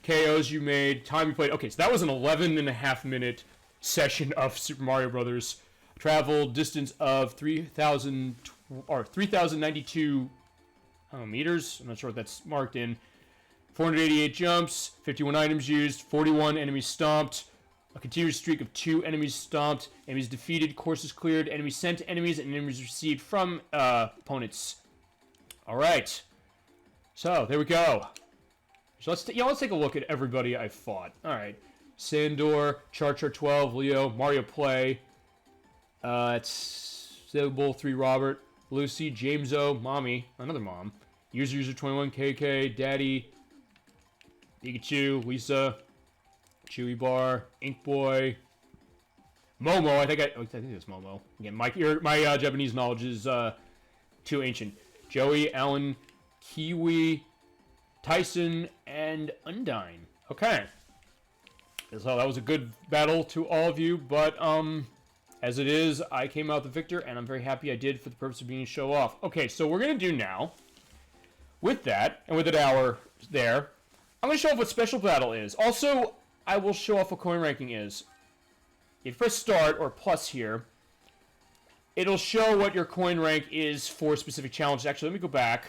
KOs you made, time you played. Okay, so that was an 11.5 minute session of Super Mario Brothers. Travel distance of 3,092 meters. I'm not sure what that's marked in. 488 jumps, 51 items used, 41 enemies stomped, a continuous streak of 2 enemies stomped, enemies defeated, courses cleared, enemies sent to enemies, and enemies received from opponents. All right, so there we go. So let's take a look at everybody I fought. All right, Sandor, Char 12, Leo, Mario Play. It's Sybil 3, Robert, Lucy, Jameso, Mommy, another mom, User 21, KK, Daddy, Pikachu, Lisa, Chewy Bar, Ink Boy, Momo. I think it's Momo. Again, my Japanese knowledge is too ancient. Joey, Alan, Kiwi, Tyson, and Undyne. Okay. So that was a good battle to all of you, but as it is, I came out the victor, and I'm very happy I did for the purpose of being show off. Okay, so we're going to do now, with that, and with an hour there, I'm going to show off what Special Battle is. Also, I will show off what coin ranking is. You press start, or plus here, it'll show what your coin rank is for specific challenges. Actually, let me go back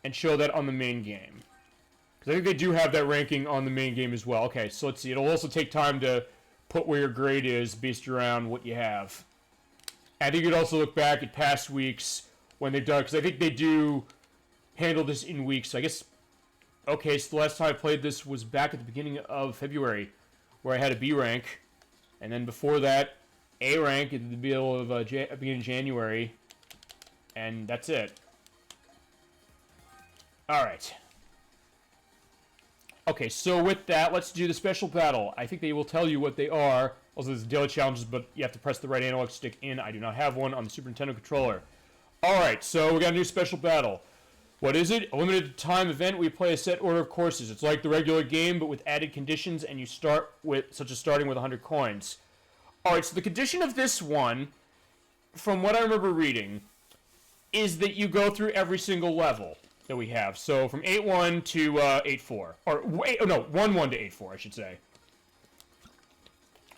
and show that on the main game. Because I think they do have that ranking on the main game as well. Okay, so let's see. It'll also take time to put where your grade is based around what you have. I think you'd also look back at past weeks when they've done, because I think they do handle this in weeks. So I guess, okay, so the last time I played this was back at the beginning of February, where I had a B rank. And then before that, A rank at the middle of beginning of January. And that's it. Alright. Okay, so with that, let's do the special battle. I think they will tell you what they are. Also, there's daily challenges, but you have to press the right analog stick in. I do not have one on the Super Nintendo controller. Alright, so we got a new special battle. What is it? A limited time event. We play a set order of courses. It's like the regular game, but with added conditions, and you start with, such as starting with 100 coins. Alright, so the condition of this one, from what I remember reading, is that you go through every single level that we have. So from 8-1 to 8-4. Or, wait, oh no, 1-1 to 8-4, I should say.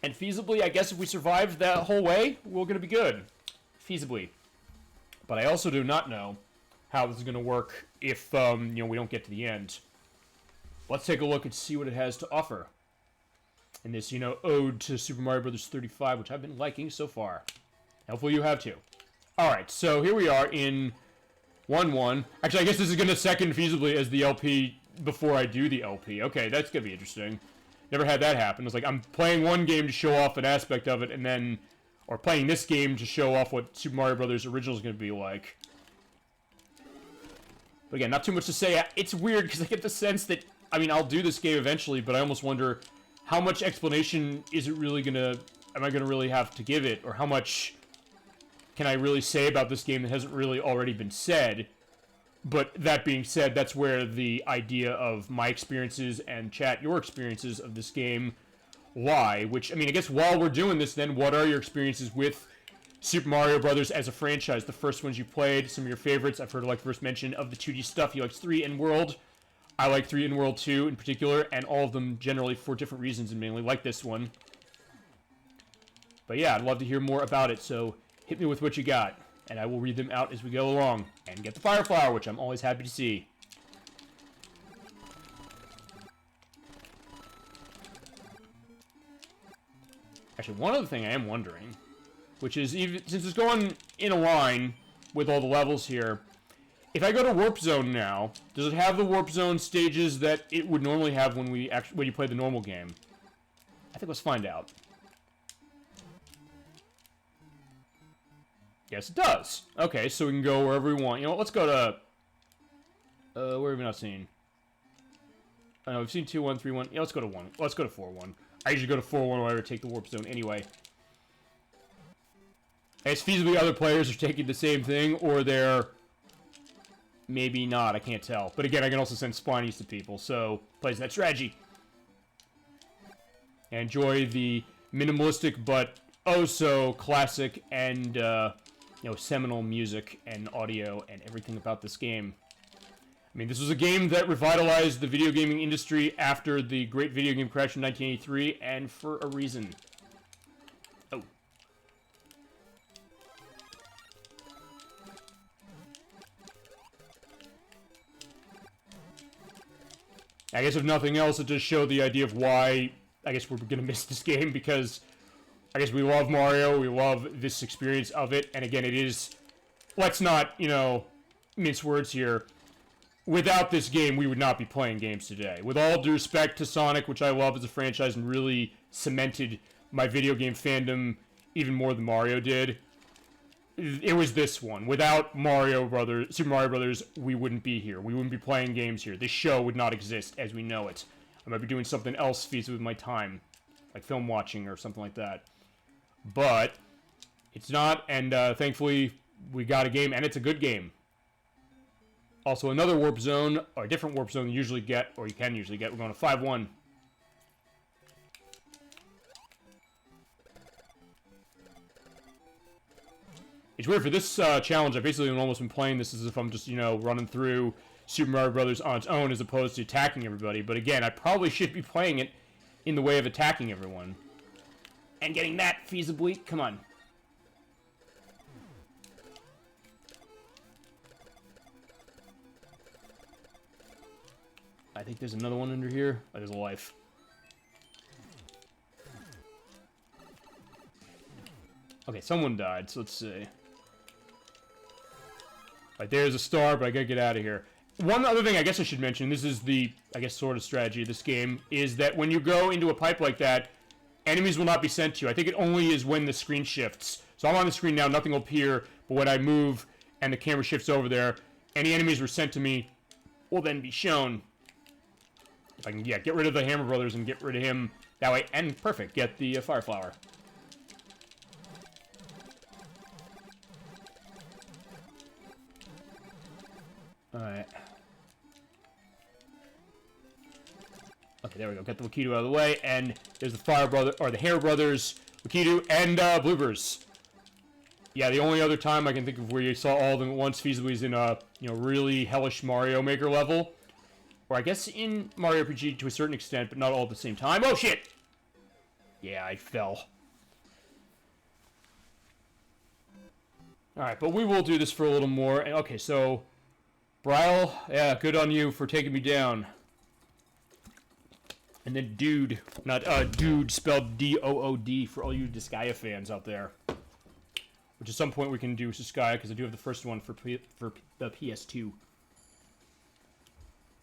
And feasibly, I guess if we survive that whole way, we're going to be good. Feasibly. But I also do not know how this is going to work if, we don't get to the end. Let's take a look and see what it has to offer. In this, ode to Super Mario Bros. 35, which I've been liking so far. Hopefully you have too. Alright, so here we are in 1-1. Actually, I guess this is going to second feasibly as the LP before I do the LP. Okay, that's going to be interesting. Never had that happen. It's like I'm playing one game to show off an aspect of it, and then... Or playing this game to show off what Super Mario Bros. Original is going to be like. But again, not too much to say. It's weird, because I get the sense that... I'll do this game eventually, but I almost wonder... How much explanation is it really gonna... Am I gonna really have to give it? Or how much can I really say about this game that hasn't really already been said? But that being said, that's where the idea of my experiences and chat your experiences of this game lie. Which, I guess while we're doing this then, what are your experiences with Super Mario Brothers as a franchise? The first ones you played, some of your favorites. I've heard like first mention of the 2D stuff. You like 3 and World. I like 3 and World 2 in particular, and all of them generally for different reasons, and mainly like this one. But yeah, I'd love to hear more about it, so hit me with what you got, and I will read them out as we go along. And get the Fire Flower, which I'm always happy to see. Actually, one other thing I am wondering, which is, even since it's going in a line with all the levels here, if I go to Warp Zone now, does it have the Warp Zone stages that it would normally have when you play the normal game? I think let's find out. Yes, it does. Okay, so we can go wherever we want. Let's go to... where have we not seen? I know, we've seen 2, 1, 3, 1. Yeah, let's go to 1. Let's go to 4, 1. I usually go to 4, 1 whenever I take the Warp Zone anyway. It's feasibly other players are taking the same thing, or they're... Maybe not, I can't tell. But again, I can also send Spawnies to people, so plays that strategy. And enjoy the minimalistic but oh-so classic and, seminal music and audio and everything about this game. This was a game that revitalized the video gaming industry after the great video game crash in 1983, and for a reason. Oh. I guess if nothing else, it just showed the idea of why I guess we're gonna miss this game, because I guess we love Mario, we love this experience of it, and again, it is... Let's not, mince words here. Without this game, we would not be playing games today. With all due respect to Sonic, which I love as a franchise and really cemented my video game fandom even more than Mario did, it was this one. Without Super Mario Brothers, we wouldn't be here. We wouldn't be playing games here. This show would not exist as we know it. I might be doing something else feasible with my time, like film watching or something like that. But it's not, and thankfully we got a game, and it's a good game. Also, another Warp Zone, or a different Warp Zone you usually get, or you can usually get. We're going to 5-1. It's weird, for this challenge, I've basically almost been playing this as if I'm just, running through Super Mario Brothers on its own as opposed to attacking everybody. But again, I probably should be playing it in the way of attacking everyone. And getting that feasibly. Come on. I think there's another one under here. Oh, there's a life. Okay, someone died, so let's see. Right, there's a star, but I gotta get out of here. One other thing I guess I should mention, this is the, I guess, sort of strategy of this game, is that when you go into a pipe like that, enemies will not be sent to you. I think it only is when the screen shifts. So I'm on the screen now, nothing will appear, but when I move and the camera shifts over there, any enemies were sent to me will then be shown. If I can, yeah, get rid of the Hammer Brothers and get rid of him that way. And perfect, get the Fire Flower. Alright. Okay, there we go. Get the Lakitu out of the way, and there's the Fire Brother, or the Hair Brothers, Lakitu, and Bloopers. Yeah, the only other time I can think of where you saw all of them at once feasibly is in a, you know, really hellish Mario Maker level. Or I guess in Mario RPG to a certain extent, but not all at the same time. Oh, shit! Yeah, I fell. Alright, but we will do this for a little more. Okay, so... Brile, yeah, good on you for taking me down. And then Dude, not Dude, spelled D-O-O-D for all you Disgaea fans out there. Which at some point we can do Disgaea, because I do have the first one for the PS2.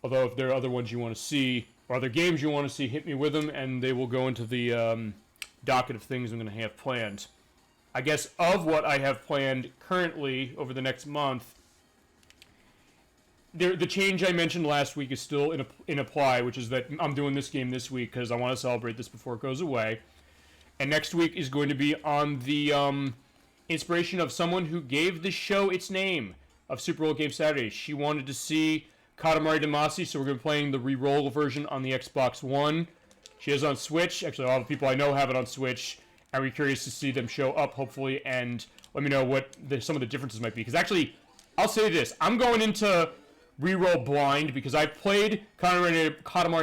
Although if there are other ones you want to see, or other games you want to see, hit me with them, and they will go into the docket of things I'm going to have planned. I guess of what I have planned currently over the next month, the change I mentioned last week is still in apply, which is that I'm doing this game this week because I want to celebrate this before it goes away. And next week is going to be on the inspiration of someone who gave the show its name, of Super Old Game Saturday. She wanted to see Katamari Damacy, so we're going to be playing the re-roll version on the Xbox One. She is on Switch. Actually, a lot of people I know have it on Switch. And we're curious to see them show up, hopefully, and let me know what some of the differences might be. Because actually, I'll say this. I'm going into re-roll blind because I played Katamari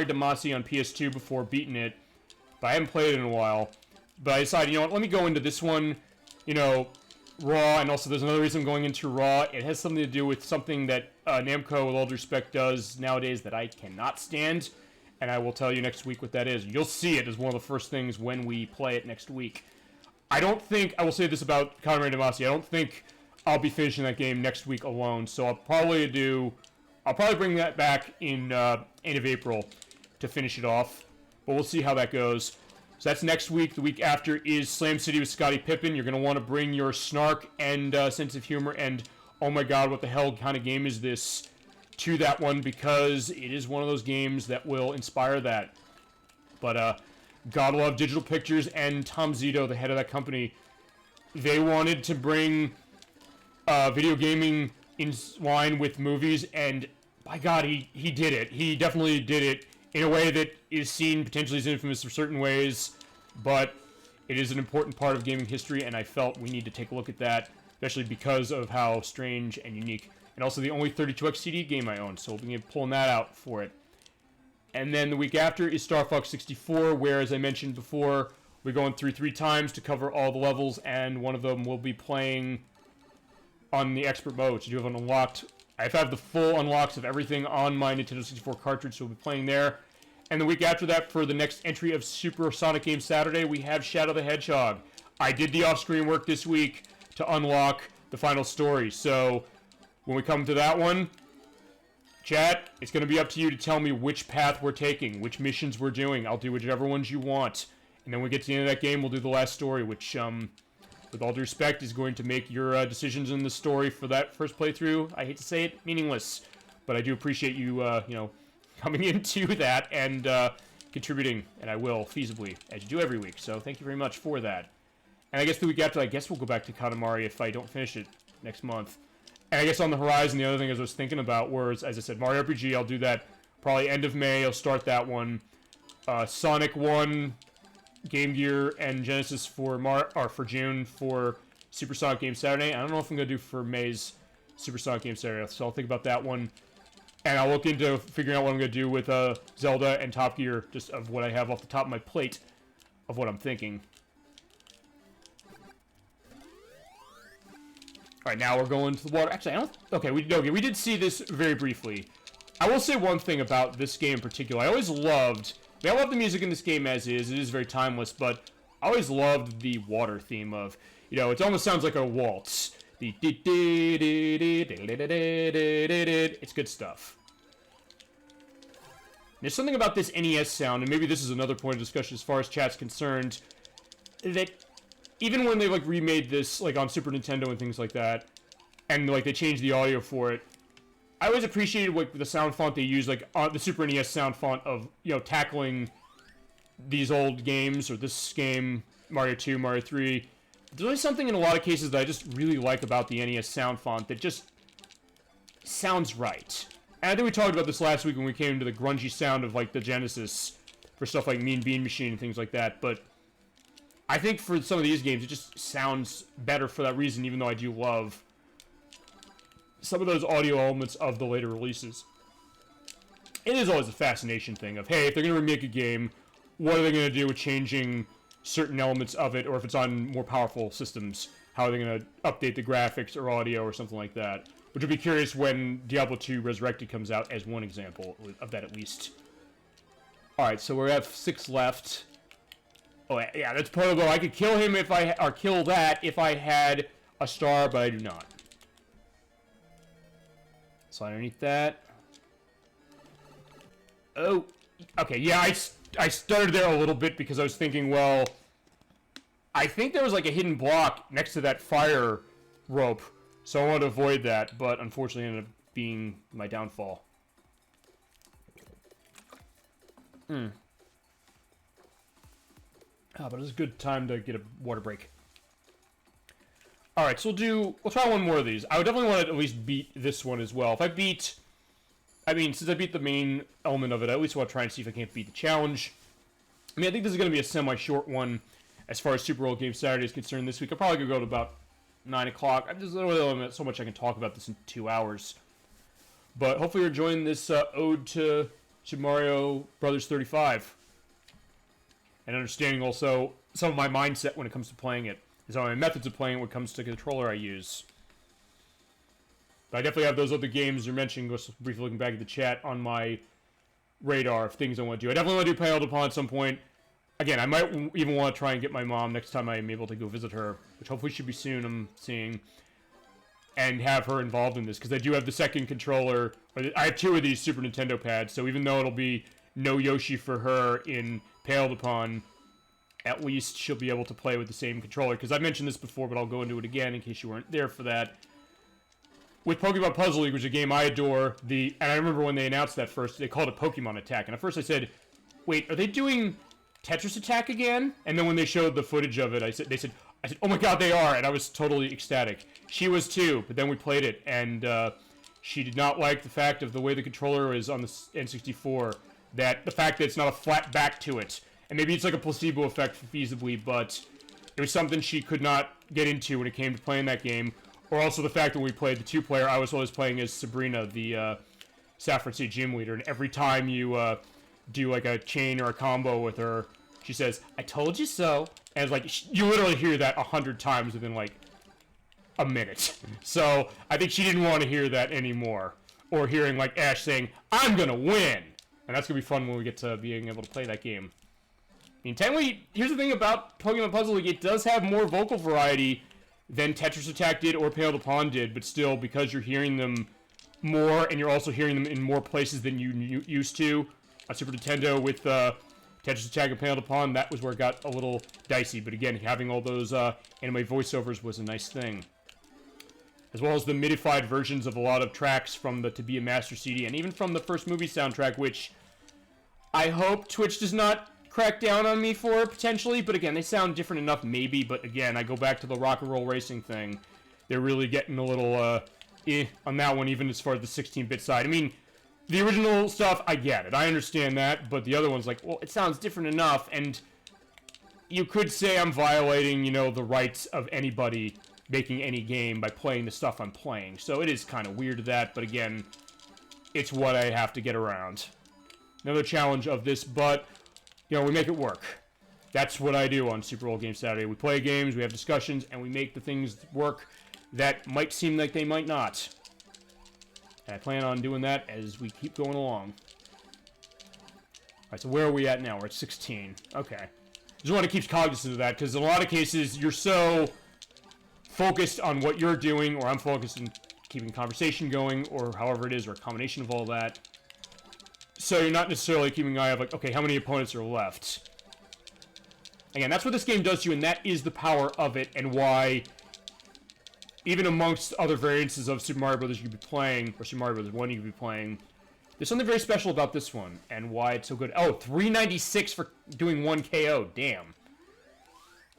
Damacy on PS2 before beating it, but I haven't played it in a while. But I decided, you know what, let me go into this one, you know, raw, and also there's another reason I'm going into raw. It has something to do with something that Namco, with all due respect, does nowadays that I cannot stand, and I will tell you next week what that is. You'll see it as one of the first things when we play it next week. I don't think, I will say this about Katamari Damacy, I don't think I'll be finishing that game next week alone, so I'll probably bring that back in end of April to finish it off, but we'll see how that goes. So that's next week. The week after is Slam City with Scottie Pippen. You're going to want to bring your snark and sense of humor and, oh my god, what the hell kind of game is this, to that one, because it is one of those games that will inspire that. But God love Digital Pictures and Tom Zito, the head of that company. They wanted to bring video gaming in line with movies, and by God, he did it. He definitely did it in a way that is seen potentially as infamous for certain ways, but it is an important part of gaming history, and I felt we need to take a look at that, especially because of how strange and unique, and also the only 32X CD game I own, so we'll be pulling that out for it. And then the week after is Star Fox 64, where, as I mentioned before, we're going through 3 times to cover all the levels, and one of them will be playing on the expert mode. So you have an unlocked. I have the full unlocks of everything on my Nintendo 64 cartridge, so we'll be playing there. And the week after that, for the next entry of Super Sonic Game Saturday, we have Shadow the Hedgehog. I did the off-screen work this week to unlock the final story. So when we come to that one, chat, it's going to be up to you to tell me which path we're taking, which missions we're doing. I'll do whichever ones you want. And then when we get to the end of that game, we'll do the last story, which, with all due respect, is going to make your decisions in the story for that first playthrough, I hate to say it, meaningless. But I do appreciate you, you know, coming into that and contributing, and I will, feasibly, as you do every week. So thank you very much for that. And I guess the week after, I guess we'll go back to Katamari if I don't finish it next month. And I guess on the horizon, the other thing I was thinking about was, as I said, Mario RPG, I'll do that probably end of May, I'll start that one. Sonic 1, Game Gear, and Genesis for June for Super Sonic Game Saturday. I don't know if I'm going to do for May's Super Sonic Game Saturday, so I'll think about that one. And I'll look into figuring out what I'm going to do with Zelda and Top Gear, just of what I have off the top of my plate of what I'm thinking. Alright, now we're going to the water. Actually, I don't... Okay, we did see this very briefly. I will say one thing about this game in particular. I always loved... I love the music in this game as is. It is very timeless, but I always loved the water theme of... You know, it almost sounds like a waltz. It's good stuff. There's something about this NES sound, and maybe this is another point of discussion as far as chat's concerned, that even when they, like, remade this, like, on Super Nintendo and things like that, and, like, they changed the audio for it, I always appreciated, like, the sound font they used, like, on the Super NES sound font of, you know, tackling these old games, or this game, Mario 2, Mario 3. There's always something in a lot of cases that I just really like about the NES sound font that just sounds right. And I think we talked about this last week when we came to the grungy sound of, like, the Genesis for stuff like Mean Bean Machine and things like that, but I think for some of these games, it just sounds better for that reason, even though I do love some of those audio elements of the later releases. It is always a fascination thing of, hey, if they're going to remake a game, what are they going to do with changing certain elements of it, or if it's on more powerful systems, how are they going to update the graphics or audio or something like that? Which would be curious when Diablo 2 Resurrected comes out as one example of that at least. Alright, so we have 6 left. Oh, yeah, that's Pogo. I could kill him or kill that if I had a star, but I do not. So underneath that. Oh, okay, yeah, I started there a little bit because I was thinking, well, I think there was like a hidden block next to that fire rope, so I wanted to avoid that, but unfortunately it ended up being my downfall. Oh, but it's a good time to get a water break. Alright, so we'll try one more of these. I would definitely want to at least beat this one as well. If I beat, since I beat the main element of it, I at least want to try and see if I can't beat the challenge. I mean, I think this is going to be a semi-short one as far as Super Old Game Saturday is concerned this week. I'll probably go to about 9 o'clock. I'm just so much I can talk about this in 2 hours. But hopefully you're enjoying this ode to Super Mario Bros. 35. And understanding also some of my mindset when it comes to playing it. Some of my methods of playing when it comes to the controller I use. But I definitely have those other games you're mentioning, just briefly looking back at the chat, on my radar of things I want to do. I definitely want to do Panel Upon at some point. Again, I might even want to try and get my mom next time I'm able to go visit her, which hopefully should be soon, I'm seeing, and have her involved in this, because I do have the second controller. I have 2 of these Super Nintendo pads, so even though it'll be no Yoshi for her in Paled Upon, at least she'll be able to play with the same controller. Because I mentioned this before, but I'll go into it again in case you weren't there for that. With Pokemon Puzzle League, which is a game I adore, and I remember when they announced that first, they called it Pokemon Attack. And at first I said, wait, are they doing Tetris Attack again? And then when they showed the footage of it, they said, oh my god, they are! And I was totally ecstatic. She was too, but then we played it, and she did not like the fact of the way the controller is on the N64, the fact that it's not a flat back to it. And maybe it's like a placebo effect feasibly, but it was something she could not get into when it came to playing that game. Or also the fact that when we played the 2-player, I was always playing as Sabrina, the Saffron City gym leader, and every time you do like a chain or a combo with her, she says, "I told you so." And it's like, you literally hear that 100 times within like a minute. So I think she didn't want to hear that anymore. Or hearing like Ash saying, "I'm gonna win." And that's gonna be fun when we get to being able to play that game. I mean, technically, here's the thing about Pokemon Puzzle League, it does have more vocal variety than Tetris Attack did or Paled Upon did, but still, because you're hearing them more, and you're also hearing them in more places than you used to on Super Nintendo with Tetris Attack and Paled Upon, that was where it got a little dicey. But again, having all those anime voiceovers was a nice thing. As well as the midified versions of a lot of tracks from the To Be a Master CD, and even from the first movie soundtrack, which I hope Twitch does not crack down on me for, potentially, but again, they sound different enough, maybe, but again, I go back to the rock and roll racing thing. They're really getting a little, on that one, even as far as the 16-bit side. I mean, the original stuff, I get it, I understand that, but the other one's like, well, it sounds different enough, and you could say I'm violating, you know, the rights of anybody making any game by playing the stuff I'm playing, so it is kind of weird that, but again, it's what I have to get around. Another challenge of this, but you know, we make it work. That's what I do on Super Old Game Saturday. We play games, we have discussions, and we make the things work that might seem like they might not. And I plan on doing that as we keep going along. Alright, so where are we at now? We're at 16. Okay. Just want to keep cognizant of that, because in a lot of cases, you're so focused on what you're doing, or I'm focused on keeping conversation going, or however it is, or a combination of all that. So you're not necessarily keeping an eye of, like, okay, how many opponents are left? Again, that's what this game does to you, and that is the power of it, and why, even amongst other variances of Super Mario Brothers you could be playing, or Super Mario Brothers 1 you could be playing, there's something very special about this one, and why it's so good. Oh, 396 for doing 1 KO. Damn.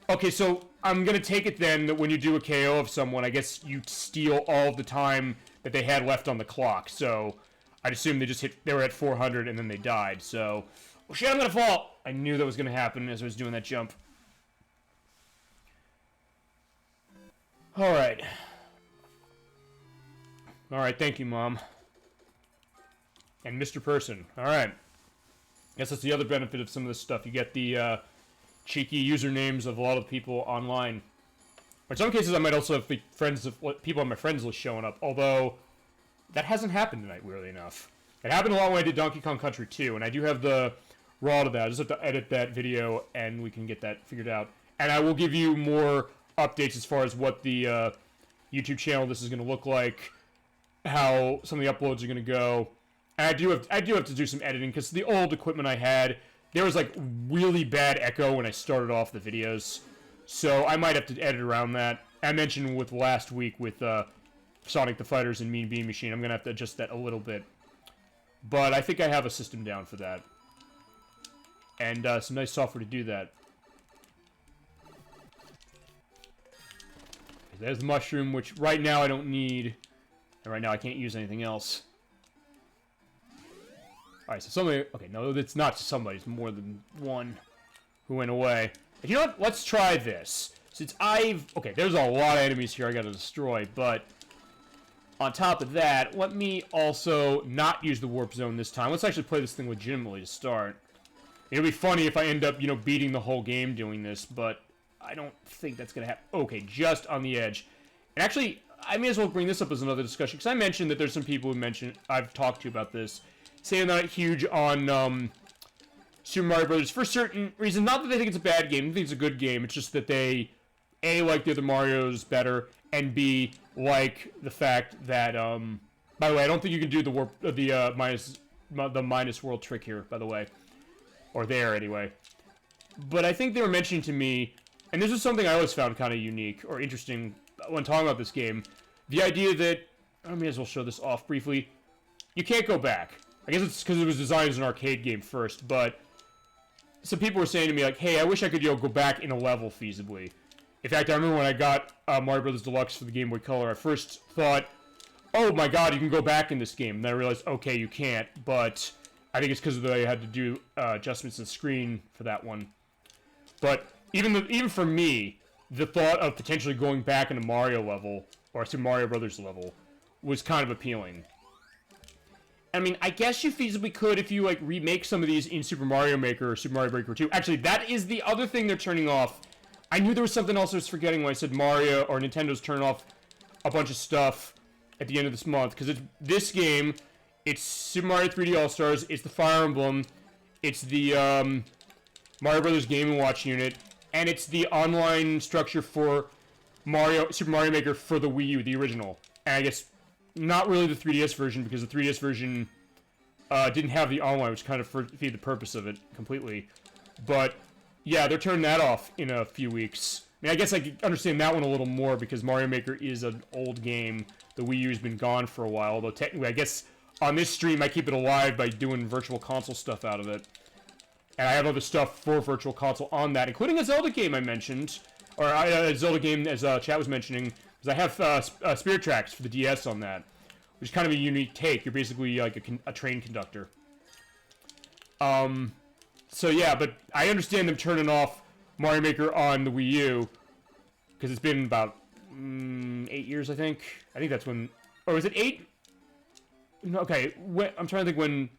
Okay, so I'm going to take it then that when you do a KO of someone, I guess you steal all of the time that they had left on the clock. So I'd assume they were at 400 and then they died. So, oh shit, I'm going to fall. I knew that was going to happen as I was doing that jump. Alright. Alright, thank you, Mom. And Mr. Person. Alright. Guess that's the other benefit of some of this stuff. You get the cheeky usernames of a lot of people online. Or in some cases, I might also have people on my friends list showing up. Although, that hasn't happened tonight, weirdly enough. It happened a lot when I did Donkey Kong Country 2, and I do have the raw to that. I just have to edit that video, and we can get that figured out. And I will give you more updates as far as what the YouTube channel this is going to look like, how some of the uploads are going to go. And I do have to do some editing, because the old equipment I had, there was like really bad echo when I started off the videos. So I might have to edit around that. I mentioned with last week with Sonic the Fighters and Mean Bean Machine, I'm going to have to adjust that a little bit. But I think I have a system down for that. And some nice software to do that. There's the mushroom, which right now I don't need. And right now I can't use anything else. Alright, so somebody... Okay, no, it's not somebody. It's more than one who went away. And you know what? Let's try this. Since I've... Okay, there's a lot of enemies here I gotta destroy, but... On top of that, let me also not use the warp zone this time. Let's actually play this thing legitimately to start. It'll be funny if I end up, beating the whole game doing this, but I don't think that's gonna happen. Okay, just on the edge. And actually, I may as well bring this up as another discussion, because I mentioned that there's some people who I've talked to about this, saying they're not huge on Super Mario Brothers for certain reasons. Not that they think it's a bad game, they think it's a good game. It's just that they, A, like the other Marios better, and B, like the fact that, by the way, I don't think you can do the minus world trick here, by the way. Or there, anyway. But I think they were mentioning to me, and this is something I always found kind of unique or interesting when talking about this game, the idea that, I may as well show this off briefly, you can't go back. I guess it's because it was designed as an arcade game first, but some people were saying to me, like, hey, I wish I could, go back in a level feasibly. In fact, I remember when I got Mario Bros. Deluxe for the Game Boy Color, I first thought, oh my god, you can go back in this game. And then I realized, okay, you can't, but I think it's because they had to do adjustments in the screen for that one. But even for me, the thought of potentially going back in a Mario level, or a Super Mario Brothers level, was kind of appealing. I mean, I guess you feasibly could if you, remake some of these in Super Mario Maker or Super Mario Maker 2. Actually, that is the other thing they're turning off. I knew there was something else I was forgetting when I said Mario, or Nintendo's turning off a bunch of stuff at the end of this month. Because it's this game, it's Super Mario 3D All-Stars, it's the Fire Emblem, it's the Mario Brothers Game & Watch unit, and it's the online structure for Super Mario Maker for the Wii U, the original. And I guess not really the 3DS version, because the 3DS version didn't have the online, which kind of defeated the purpose of it completely. But yeah, they're turning that off in a few weeks. I mean, I guess I could understand that one a little more, because Mario Maker is an old game. The Wii U's been gone for a while, although technically, I guess on this stream, I keep it alive by doing Virtual Console stuff out of it. And I have other stuff for Virtual Console on that, including a Zelda game I mentioned, or a Zelda game, as Chat was mentioning, because I have Spirit Tracks for the DS on that, which is kind of a unique take. You're basically like a train conductor. So yeah, but I understand them turning off Mario Maker on the Wii U, because it's been about 8 years, I think. I think that's when... Or was it 8? No, okay, I'm trying to think when...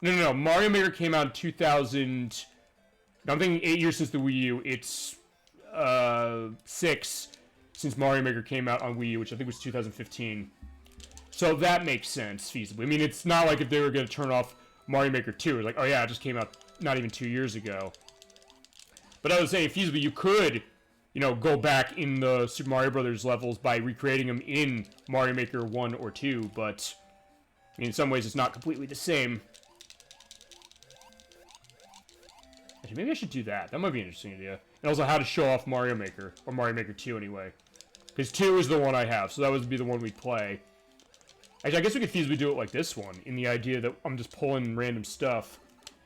No. Mario Maker came out in 2000... No, I'm thinking 8 years since the Wii U. It's 6 since Mario Maker came out on Wii U, which I think was 2015. So that makes sense, feasibly. I mean, it's not like if they were going to turn off Mario Maker 2. It's like, oh yeah, it just came out not even 2 years ago. But I was saying, feasibly, you could, you know, go back in the Super Mario Brothers levels by recreating them in Mario Maker 1 or 2, but I mean, in some ways it's not completely the same. Actually, maybe I should do that. That might be an interesting idea. And also how to show off Mario Maker, or Mario Maker 2 anyway. Because 2 is the one I have, so that would be the one we'd play. Actually, I guess we could feasibly do it like this one, in the idea that I'm just pulling random stuff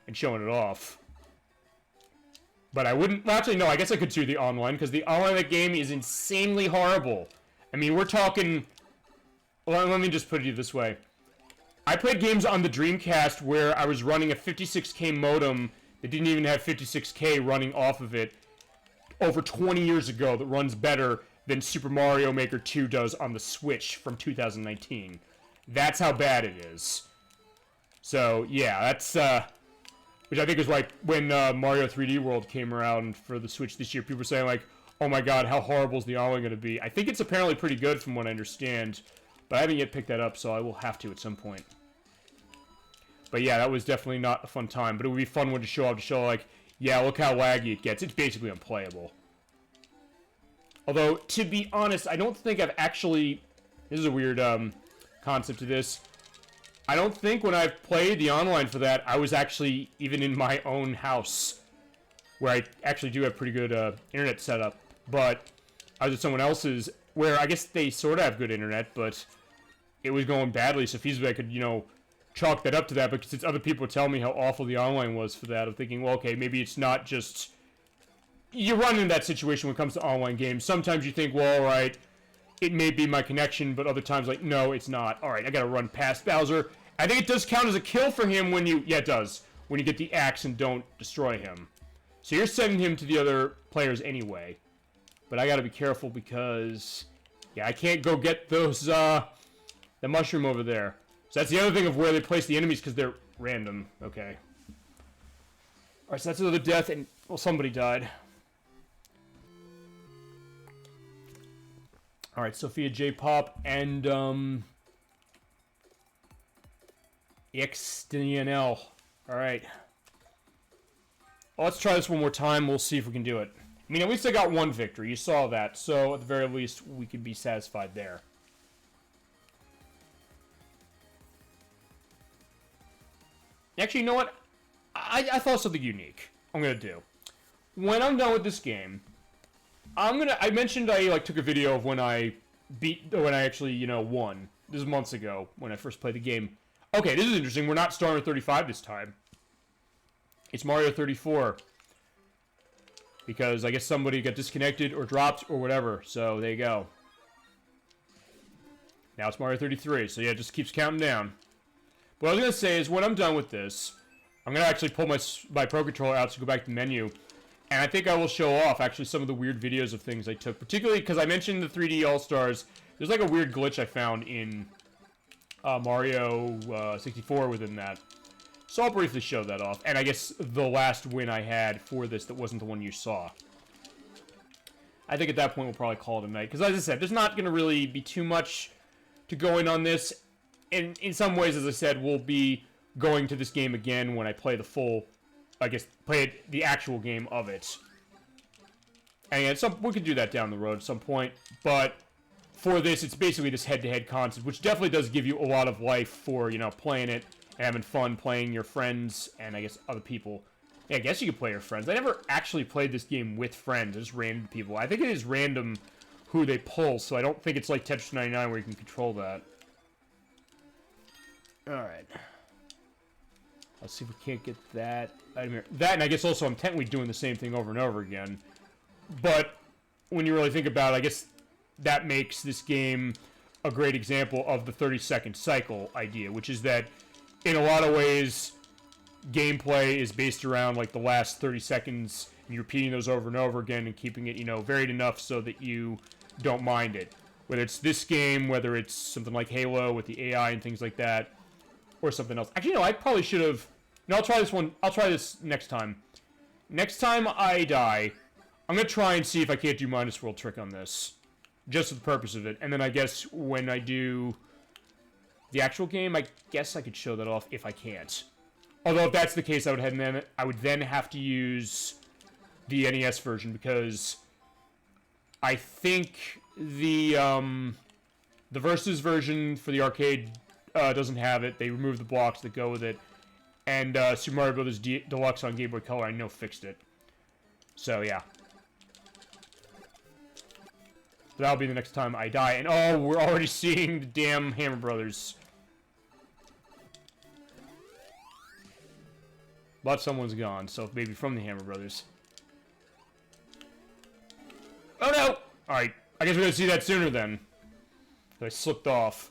and showing it off. But I wouldn't... Well, actually, no, I guess I could do the online, because the online of that game is insanely horrible. I mean, we're talking... Well, let me just put it this way. I played games on the Dreamcast where I was running a 56K modem that didn't even have 56K running off of it over 20 years ago that runs better than Super Mario Maker 2 does on the Switch from 2019. That's how bad it is. So, yeah, that's... which I think is like when Mario 3D World came around for the Switch this year, people were saying like, oh my god, how horrible is the online going to be? I think it's apparently pretty good from what I understand, but I haven't yet picked that up, so I will have to at some point. But yeah, that was definitely not a fun time, but it would be a fun one to show off, to show like, yeah, look how laggy it gets. It's basically unplayable. Although, to be honest, I don't think I've actually... This is a weird concept to this. I don't think when I've played the online for that, I was actually even in my own house, where I actually do have pretty good internet setup, but I was at someone else's, where I guess they sort of have good internet, but it was going badly, so feasibly I could, you know, chalk that up to that, because since other people tell me how awful the online was for that, I'm thinking, well, okay, maybe it's not just... You run into that situation when it comes to online games. Sometimes you think, well, alright, it may be my connection, but other times, like, no, it's not. Alright, I gotta run past Bowser. I think it does count as a kill for him when you... Yeah, it does. When you get the axe and don't destroy him. So you're sending him to the other players anyway. But I gotta be careful because... Yeah, I can't go get those, the mushroom over there. So that's the other thing of where they place the enemies, because they're random. Okay. Alright, so that's another death, and... Well, somebody died. Alright, Sophia J. Pop and, XDNL. Alright. Well, let's try this one more time. We'll see if we can do it. I mean, at least I got one victory. You saw that. So, at the very least, we could be satisfied there. Actually, you know what? I thought of something unique I'm going to do. When I'm done with this game, I mentioned I, like, took a video of when I actually, you know, won. This is months ago, when I first played the game. Okay, this is interesting. We're not Star Mario 35 this time. It's Mario 34. Because I guess somebody got disconnected or dropped or whatever. So, there you go. Now it's Mario 33. So, yeah, it just keeps counting down. What I was going to say is, when I'm done with this, I'm going to actually pull my Pro Controller out to go back to the menu. And I think I will show off, actually, some of the weird videos of things I took. Particularly because I mentioned the 3D All-Stars. There's, like, a weird glitch I found in Mario 64 within that. So I'll briefly show that off. And I guess the last win I had for this that wasn't the one you saw. I think at that point we'll probably call it a night. Because as I said, there's not going to really be too much to go in on this. And in some ways, as I said, we'll be going to this game again when I play the full... I guess, play the actual game of it. And we could do that down the road at some point. But for this, it's basically this head-to-head concept, which definitely does give you a lot of life for, you know, playing it and having fun playing your friends and, I guess, other people. Yeah, I guess you could play your friends. I never actually played this game with friends. I just random people. I think it is random who they pull, so I don't think it's like Tetris 99 where you can control that. Alright. Let's see if we can't get that. That, and I guess also I'm technically doing the same thing over and over again. But when you really think about it, I guess that makes this game a great example of the 30-second cycle idea, which is that in a lot of ways, gameplay is based around like the last 30 seconds, and you're repeating those over and over again and keeping it, you know, varied enough so that you don't mind it. Whether it's this game, whether it's something like Halo with the AI and things like that, or something else. Actually, no, I probably should have... No, I'll try this one. I'll try this next time. Next time I die, I'm going to try and see if I can't do Minus World Trick on this. Just for the purpose of it. And then I guess when I do The actual game, I guess I could show that off if I can't. Although if that's the case, I would then have to use the NES version, because I think the Versus version for the arcade doesn't have it. They removed the blocks that go with it. And Super Mario Bros. Deluxe on Game Boy Color, I know, fixed it. So, yeah. That'll be the next time I die. And, oh, we're already seeing the damn Hammer Brothers. But someone's gone, so maybe from the Hammer Brothers. Oh, no! Alright, I guess we're gonna see that sooner then. I slipped off.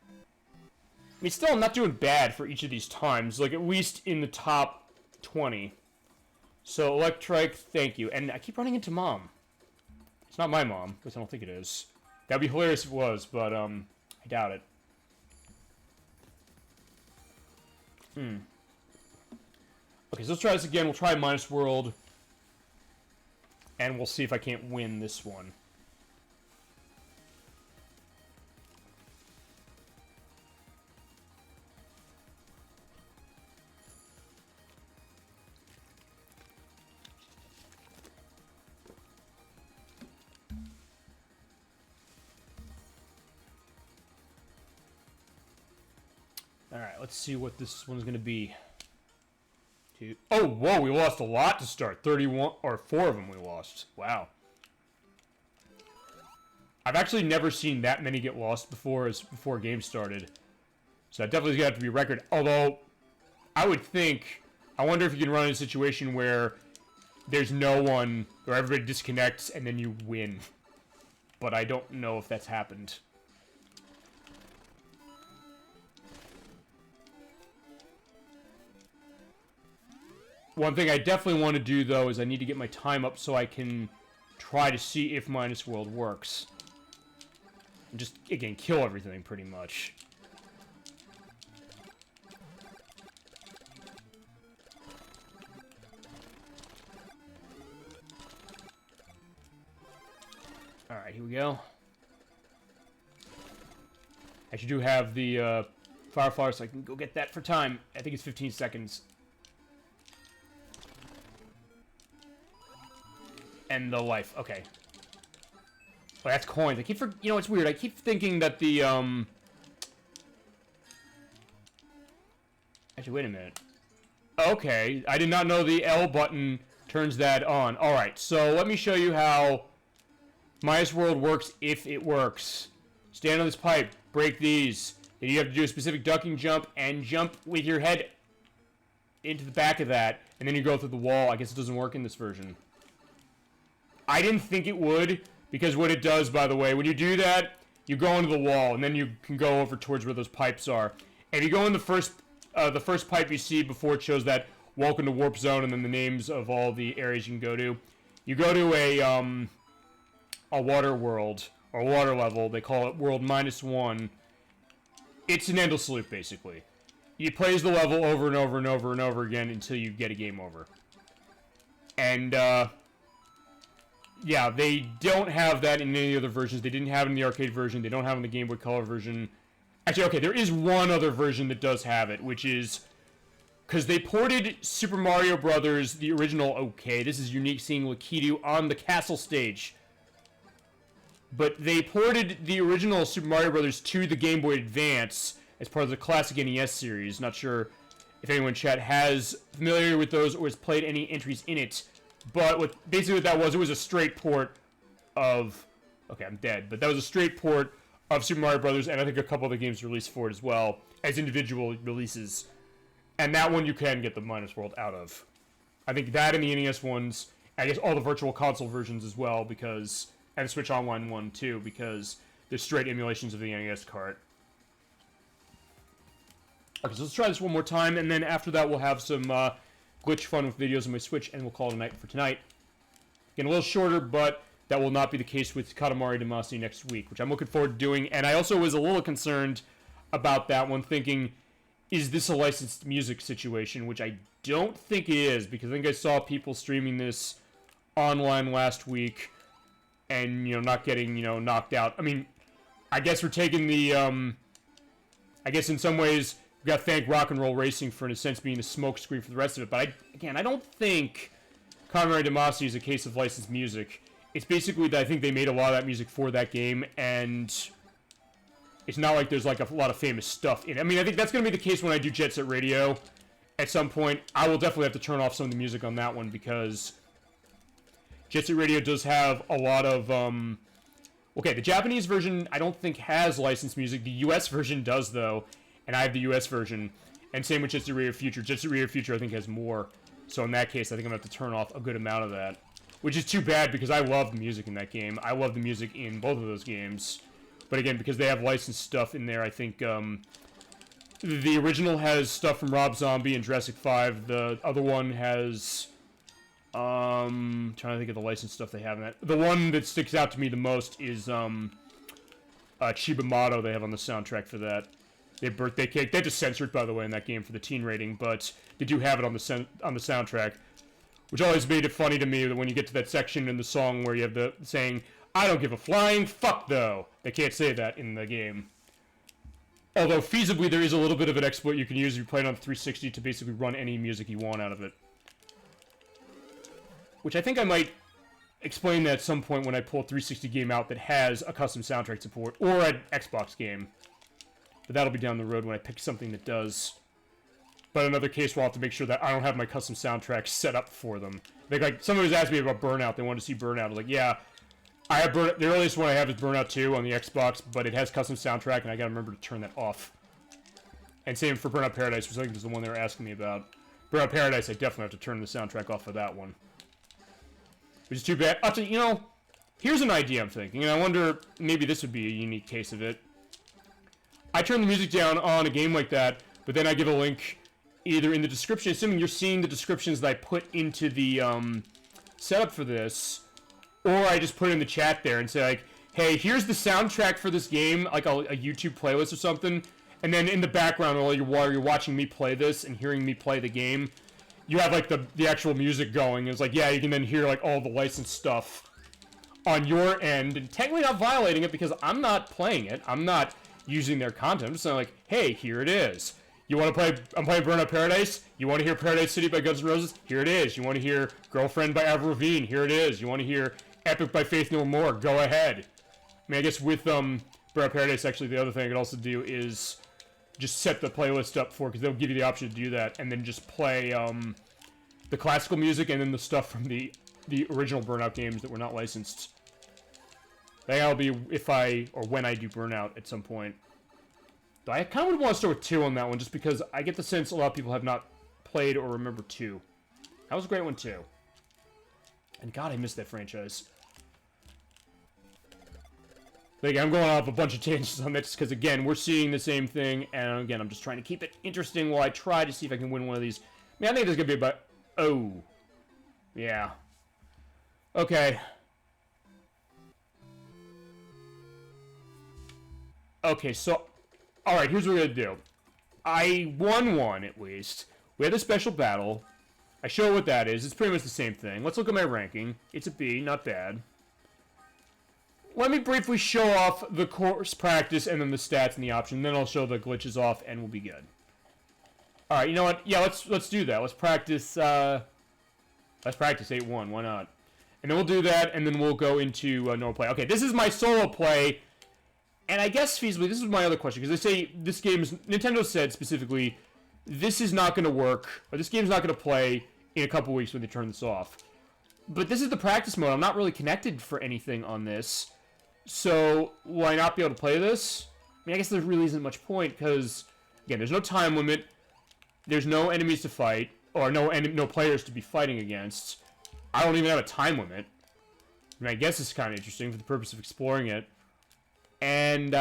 I mean, still, I'm not doing bad for each of these times. Like, at least in the top 20. So, Electrike, thank you. And I keep running into Mom. It's not my mom, because I don't think it is. That'd be hilarious if it was, but, I doubt it. Okay, so let's try this again. We'll try Minus World. And we'll see if I can't win this one. Alright, let's see what this one's going to be. Oh, whoa, we lost a lot to start. 31, or 4 of them we lost. Wow. I've actually never seen that many get lost before games started. So that definitely got to be a record. Although, I would think, I wonder if you can run in a situation where there's no one, or everybody disconnects and then you win. But I don't know if that's happened. One thing I definitely want to do, though, is I need to get my time up so I can try to see if Minus World works. And just, again, kill everything, pretty much. Alright, here we go. I actually do have the Firefly, so I can go get that for time. I think it's 15 seconds. And the life. Okay. Oh, that's coins. I keep you know, it's weird. I keep thinking that the, Actually, wait a minute. Okay. I did not know the L button turns that on. Alright, so let me show you how Minus World works if it works. Stand on this pipe. Break these. Then you have to do a specific ducking jump and jump with your head into the back of that. And then you go through the wall. I guess it doesn't work in this version. I didn't think it would, because what it does, by the way, when you do that, you go into the wall, and then you can go over towards where those pipes are. And if you go in the first pipe you see before it shows that welcome to Warp Zone, and then the names of all the areas you can go to, you go to a water world, or water level. They call it World -1. It's an endless loop, basically. You play the level over and over and over and over again until you get a game over. And, yeah, they don't have that in any other versions. They didn't have it in the arcade version. They don't have it in the Game Boy Color version. Actually, okay, there is one other version that does have it, which is... because they ported Super Mario Brothers, the original, okay, this is unique seeing Lakitu on the castle stage. But they ported the original Super Mario Brothers to the Game Boy Advance as part of the classic NES series. Not sure if anyone in chat has familiarity with those or has played any entries in it. But basically what that was, it was a straight port of... okay, I'm dead. But that was a straight port of Super Mario Brothers, and I think a couple other games released for it as well, as individual releases. And that one you can get the Minus World out of. I think that and the NES ones, I guess all the Virtual Console versions as well, because... and the Switch Online one, too, because they're straight emulations of the NES cart. Okay, so let's try this one more time, and then after that we'll have some glitch fun with videos on my Switch, and we'll call it a night for tonight. Again, a little shorter, but that will not be the case with Katamari Damacy next week, which I'm looking forward to doing. And I also was a little concerned about that one, thinking, is this a licensed music situation? Which I don't think it is, because I think I saw people streaming this online last week, and, you know, not getting, you know, knocked out. I mean, I guess we're taking the, I guess in some ways, we got to thank Rock and Roll Racing for, in a sense, being the smokescreen for the rest of it. But, I don't think Conrad Demasi is a case of licensed music. It's basically that I think they made a lot of that music for that game, and it's not like there's, like, a lot of famous stuff in it. I mean, I think that's going to be the case when I do Jet Set Radio. At some point, I will definitely have to turn off some of the music on that one, because Jet Set Radio does have a lot of, okay, the Japanese version, I don't think has licensed music. The US version does, though, and I have the US version. And same with Jet Set Radio Future. Jet Set Radio Future, I think, has more. So in that case, I think I'm going to have to turn off a good amount of that. Which is too bad, because I love the music in that game. I love the music in both of those games. But again, because they have licensed stuff in there, I think, the original has stuff from Rob Zombie and Jurassic 5. The other one has, trying to think of the licensed stuff they have in that. The one that sticks out to me the most is, Chiba Mato they have on the soundtrack for that. They have Birthday Cake. They had to censor it, by the way, in that game for the teen rating, but they do have it on the soundtrack. Which always made it funny to me that when you get to that section in the song where you have the saying, "I don't give a flying fuck, though." They can't say that in the game. Although, feasibly, there is a little bit of an exploit you can use if you play it on 360 to basically run any music you want out of it. Which I think I might explain that at some point when I pull a 360 game out that has a custom soundtrack support, or an Xbox game. But that'll be down the road when I pick something that does. But in another case, we'll have to make sure that I don't have my custom soundtrack set up for them. Like somebody was asking me about Burnout. They wanted to see Burnout. I was like, yeah, I have Burnout. The earliest one I have is Burnout 2 on the Xbox, but it has custom soundtrack, and I gotta remember to turn that off. And same for Burnout Paradise, which I think is the one they were asking me about. Burnout Paradise, I definitely have to turn the soundtrack off for that one. Which is too bad. Actually, you know, here's an idea I'm thinking, and I wonder, maybe this would be a unique case of it. I turn the music down on a game like that, but then I give a link either in the description, assuming you're seeing the descriptions that I put into the setup for this, or I just put it in the chat there and say, like, hey, here's the soundtrack for this game, like a YouTube playlist or something, and then in the background while you're watching me play this and hearing me play the game, you have, like, the actual music going. It's like, yeah, you can then hear, like, all the licensed stuff on your end, and technically not violating it because I'm not playing it. I'm not using their content. So I'm like, hey, here it is. You want to play, I'm playing Burnout Paradise? You want to hear Paradise City by Guns N' Roses? Here it is. You want to hear Girlfriend by Avril Lavigne? Here it is. You want to hear Epic by Faith No More? Go ahead. I mean, I guess with Burnout Paradise, actually, the other thing I could also do is just set the playlist up for, because they'll give you the option to do that, and then just play the classical music and then the stuff from the original Burnout games that were not licensed. I think that'll be if I, or when I do Burnout at some point. Though I kind of would want to start with 2 on that one, just because I get the sense a lot of people have not played or remember 2. That was a great one, too. And God, I missed that franchise. But again, I'm going off a bunch of tangents on this, because again, we're seeing the same thing, and again, I'm just trying to keep it interesting while I try to see if I can win one of these. I mean, I think there's going to be about... Oh. Yeah. Okay. Okay, so... Alright, here's what we're going to do. I won one, at least. We had a special battle. I show what that is. It's pretty much the same thing. Let's look at my ranking. It's a B, not bad. Let me briefly show off the course practice and then the stats and the option. Then I'll show the glitches off and we'll be good. Alright, you know what? Yeah, let's do that. Let's practice 8-1. Why not? And then we'll do that, and then we'll go into normal play. Okay, this is my solo play. And I guess feasibly, this is my other question, because they say this game is, Nintendo said specifically, this is not going to work, or this game's not going to play in a couple weeks when they turn this off. But this is the practice mode. I'm not really connected for anything on this. So, will I not be able to play this? I mean, I guess there really isn't much point, because, again, there's no time limit, there's no enemies to fight, or no players to be fighting against. I don't even have a time limit. I mean, I guess it's kind of interesting for the purpose of exploring it. And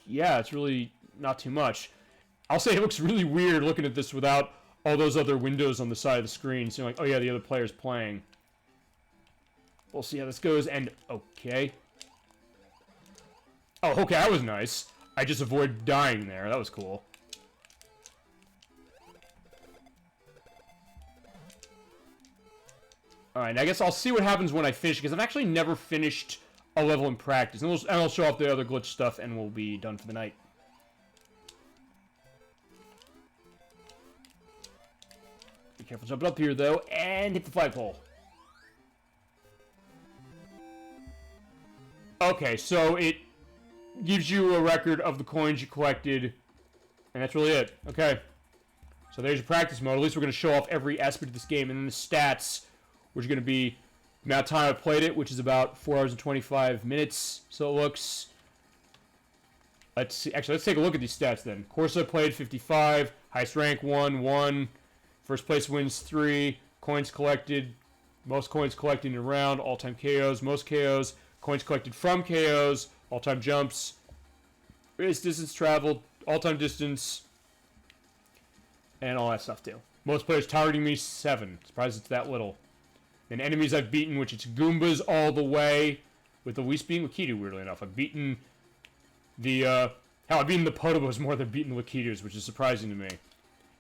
yeah, it's really not too much. I'll say it looks really weird looking at this without all those other windows on the side of the screen. So like, oh yeah, the other player's playing. We'll see how this goes, and okay. Oh, okay, that was nice. I just avoided dying there. That was cool. Alright, I guess I'll see what happens when I finish, because I've actually never finished a level in practice. And I'll show off the other glitch stuff, and we'll be done for the night. Be careful jumping up here, though, and hit the flagpole. Okay, so it gives you a record of the coins you collected, and that's really it. Okay. So there's your practice mode. At least we're going to show off every aspect of this game. And then the stats, which are going to be the amount of time I played it, which is about 4 hours and 25 minutes. So it looks... Let's see. Actually, let's take a look at these stats then. Course I played, 55. Highest rank, 1. First place wins, 3. Coins collected. Most coins collected in a round. All-time KOs. Most KOs. Coins collected from KOs. All-time jumps. Greatest distance traveled. All-time distance. And all that stuff, too. Most players targeting me, 7. Surprised it's that little. And enemies I've beaten, which it's Goombas all the way, with the least being Lakitu, weirdly enough. I've beaten the, I've beaten the Potobos more than beaten the Lakitus, which is surprising to me.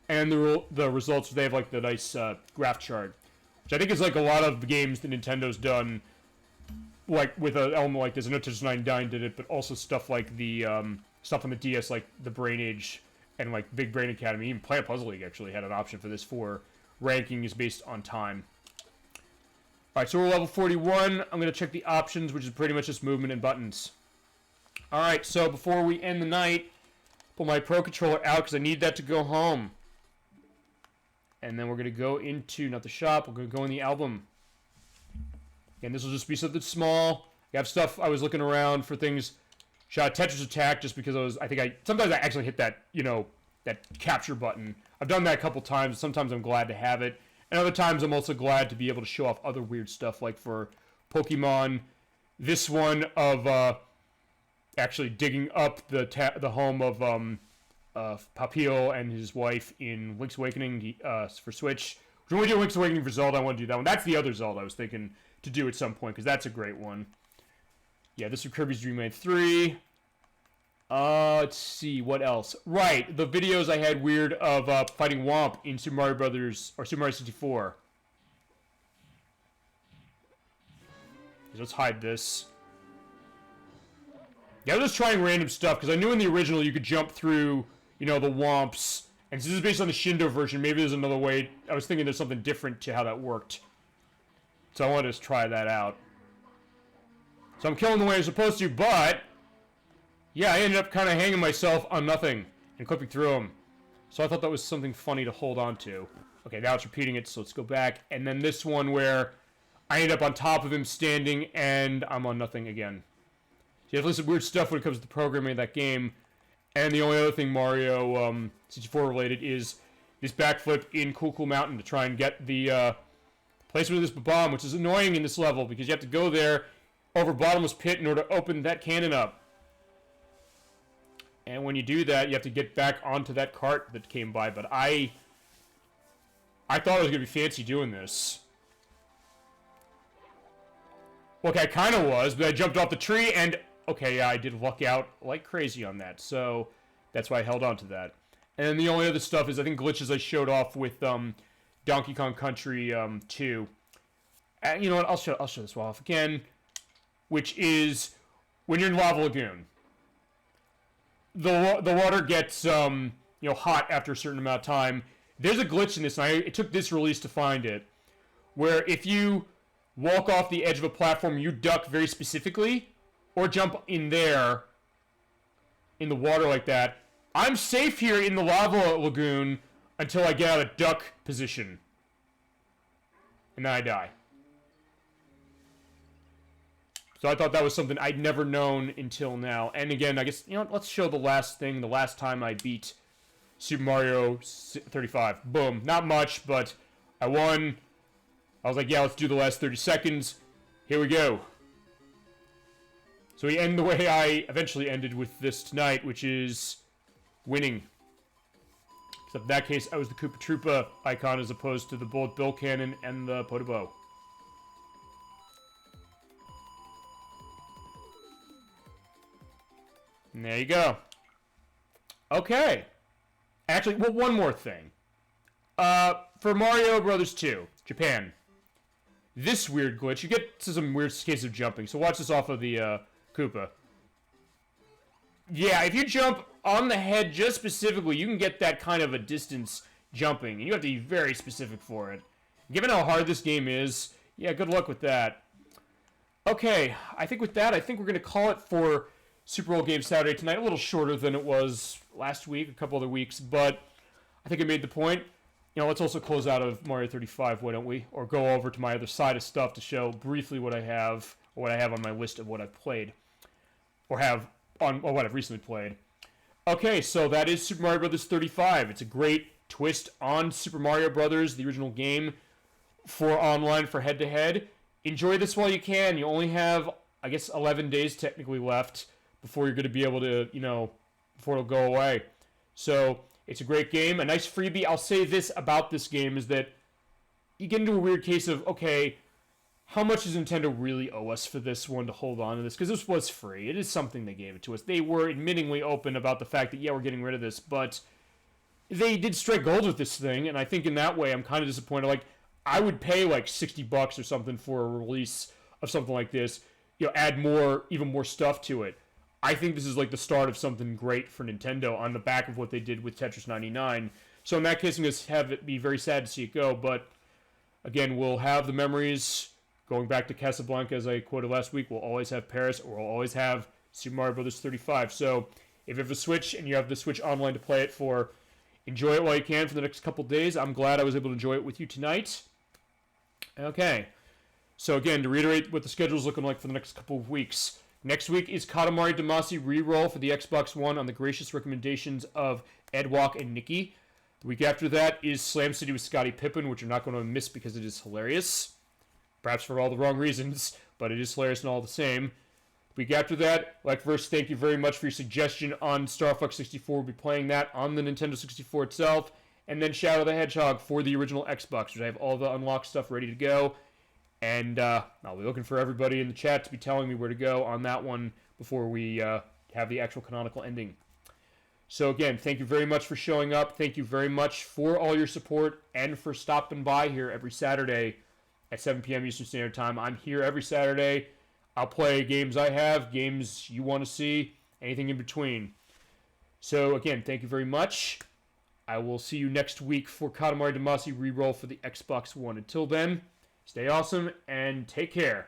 And the results, they have, like, the nice, graph chart. Which I think is, like, a lot of the games that Nintendo's done, like, with an element like this. I know Tetris 99 did it, but also stuff like the, stuff on the DS, like the Brain Age, and like Big Brain Academy. Even Planet Puzzle League actually had an option for this for ranking is based on time. Alright, so we're level 41. I'm going to check the options, which is pretty much just movement and buttons. Alright, so before we end the night, pull my Pro Controller out because I need that to go home. And then we're going to go into, not the shop, we're going to go in the album. Again, this will just be something small. I have stuff, I was looking around for things. Shot Tetris Attack just because sometimes I actually hit that, that capture button. I've done that a couple times. Sometimes I'm glad to have it. And other times I'm also glad to be able to show off other weird stuff, like for Pokemon. This one of actually digging up the home of Papio and his wife in Link's Awakening for Switch. When we do Link's Awakening for Zelda, I want to do that one. That's the other Zelda I was thinking to do at some point, because that's a great one. Yeah, this is Kirby's Dream Land 3. Let's see, what else? Right, the videos I had weird of fighting Womp in Super Mario Brothers, or Super Mario 64. So let's hide this. Yeah, I was just trying random stuff, because I knew in the original you could jump through, the Womps. And since this is based on the Shindo version, maybe there's another way. I was thinking there's something different to how that worked. So I wanted to just try that out. So I'm killing the way I'm supposed to, but... yeah, I ended up kind of hanging myself on nothing and clipping through them. So I thought that was something funny to hold on to. Okay, now it's repeating it, so let's go back. And then this one where I end up on top of him standing and I'm on nothing again. So you have some weird stuff when it comes to the programming of that game. And the only other thing Mario 64 related is this backflip in Cool Cool Mountain to try and get the placement of this bomb, which is annoying in this level because you have to go there over bottomless pit in order to open that cannon up. And when you do that, you have to get back onto that cart that came by. But I thought it was going to be fancy doing this. Okay, I kind of was, but I jumped off the tree and... okay, yeah, I did luck out like crazy on that. So that's why I held on to that. And then the only other stuff is, I think, glitches I showed off with Donkey Kong Country 2. And you know what? I'll show this one off again. Which is when you're in Lava Lagoon. The water gets hot after a certain amount of time. There's a glitch in this, and it took this release to find it, where if you walk off the edge of a platform, you duck very specifically, or jump in there in the water like that. I'm safe here in the lava lagoon until I get out of duck position, and then I die. So I thought that was something I'd never known until now. And again, I guess, let's show the last thing, the last time I beat Super Mario 35. Boom. Not much, but I won. I was like, yeah, let's do the last 30 seconds. Here we go. So we end the way I eventually ended with this tonight, which is winning. Except in that case, I was the Koopa Troopa icon as opposed to the Bullet Bill Cannon and the Podobo. And there you go. Okay. Actually, well, one more thing. For Mario Brothers 2, Japan. this weird glitch. You get to some weird case of jumping. So watch this off of the Koopa. Yeah, if you jump on the head just specifically, you can get that kind of a distance jumping. And you have to be very specific for it. Given how hard this game is, yeah, good luck with that. Okay, I think with that, we're going to call it for Super Old Game Saturday tonight. A little shorter than it was last week, a couple other weeks, but I think I made the point. You know, let's also close out of Mario 35, why don't we? Or go over to my other side of stuff to show briefly what I have, or what I have on my list of what I've played. Or what I've recently played. Okay, so that is Super Mario Bros. 35. It's a great twist on Super Mario Bros., the original game, for online, for head-to-head. Enjoy this while you can. You only have, I guess, 11 days technically left before you're going to be able to, before it'll go away. So, it's a great game. A nice freebie. I'll say this about this game is that you get into a weird case of, okay, how much does Nintendo really owe us for this one to hold on to this? Because this was free. It is something they gave it to us. They were admittingly open about the fact that, yeah, we're getting rid of this, but they did strike gold with this thing, and I think in that way I'm kind of disappointed. Like, I would pay like $60 or something for a release of something like this, add even more stuff to it. I think this is like the start of something great for Nintendo on the back of what they did with Tetris 99. So in that case, I'm going to have it be very sad to see it go, but again, we'll have the memories. Going back to Casablanca, as I quoted last week, we'll always have Paris, or we'll always have Super Mario Bros. 35. So, if you have a Switch, and you have the Switch Online to play it for, enjoy it while you can for the next couple days. I'm glad I was able to enjoy it with you tonight. Okay. So, again, to reiterate what the schedule is looking like for the next couple of weeks. Next week is Katamari Damacy Reroll for the Xbox One on the gracious recommendations of Edwalk and Nikki. The week after that is Slam City with Scottie Pippen, which you're not going to miss because it is hilarious. Perhaps for all the wrong reasons, but it is hilarious and all the same. The week after that, thank you very much for your suggestion on Star Fox 64. We'll be playing that on the Nintendo 64 itself. And then Shadow the Hedgehog for the original Xbox, which I have all the unlocked stuff ready to go. And I'll be looking for everybody in the chat to be telling me where to go on that one before we have the actual canonical ending. So again, thank you very much for showing up. Thank you very much for all your support and for stopping by here every Saturday at 7 p.m. Eastern Standard Time. I'm here every Saturday. I'll play games I have, games you want to see, anything in between. So, again, thank you very much. I will see you next week for Katamari Damacy Reroll for the Xbox One. Until then, stay awesome and take care.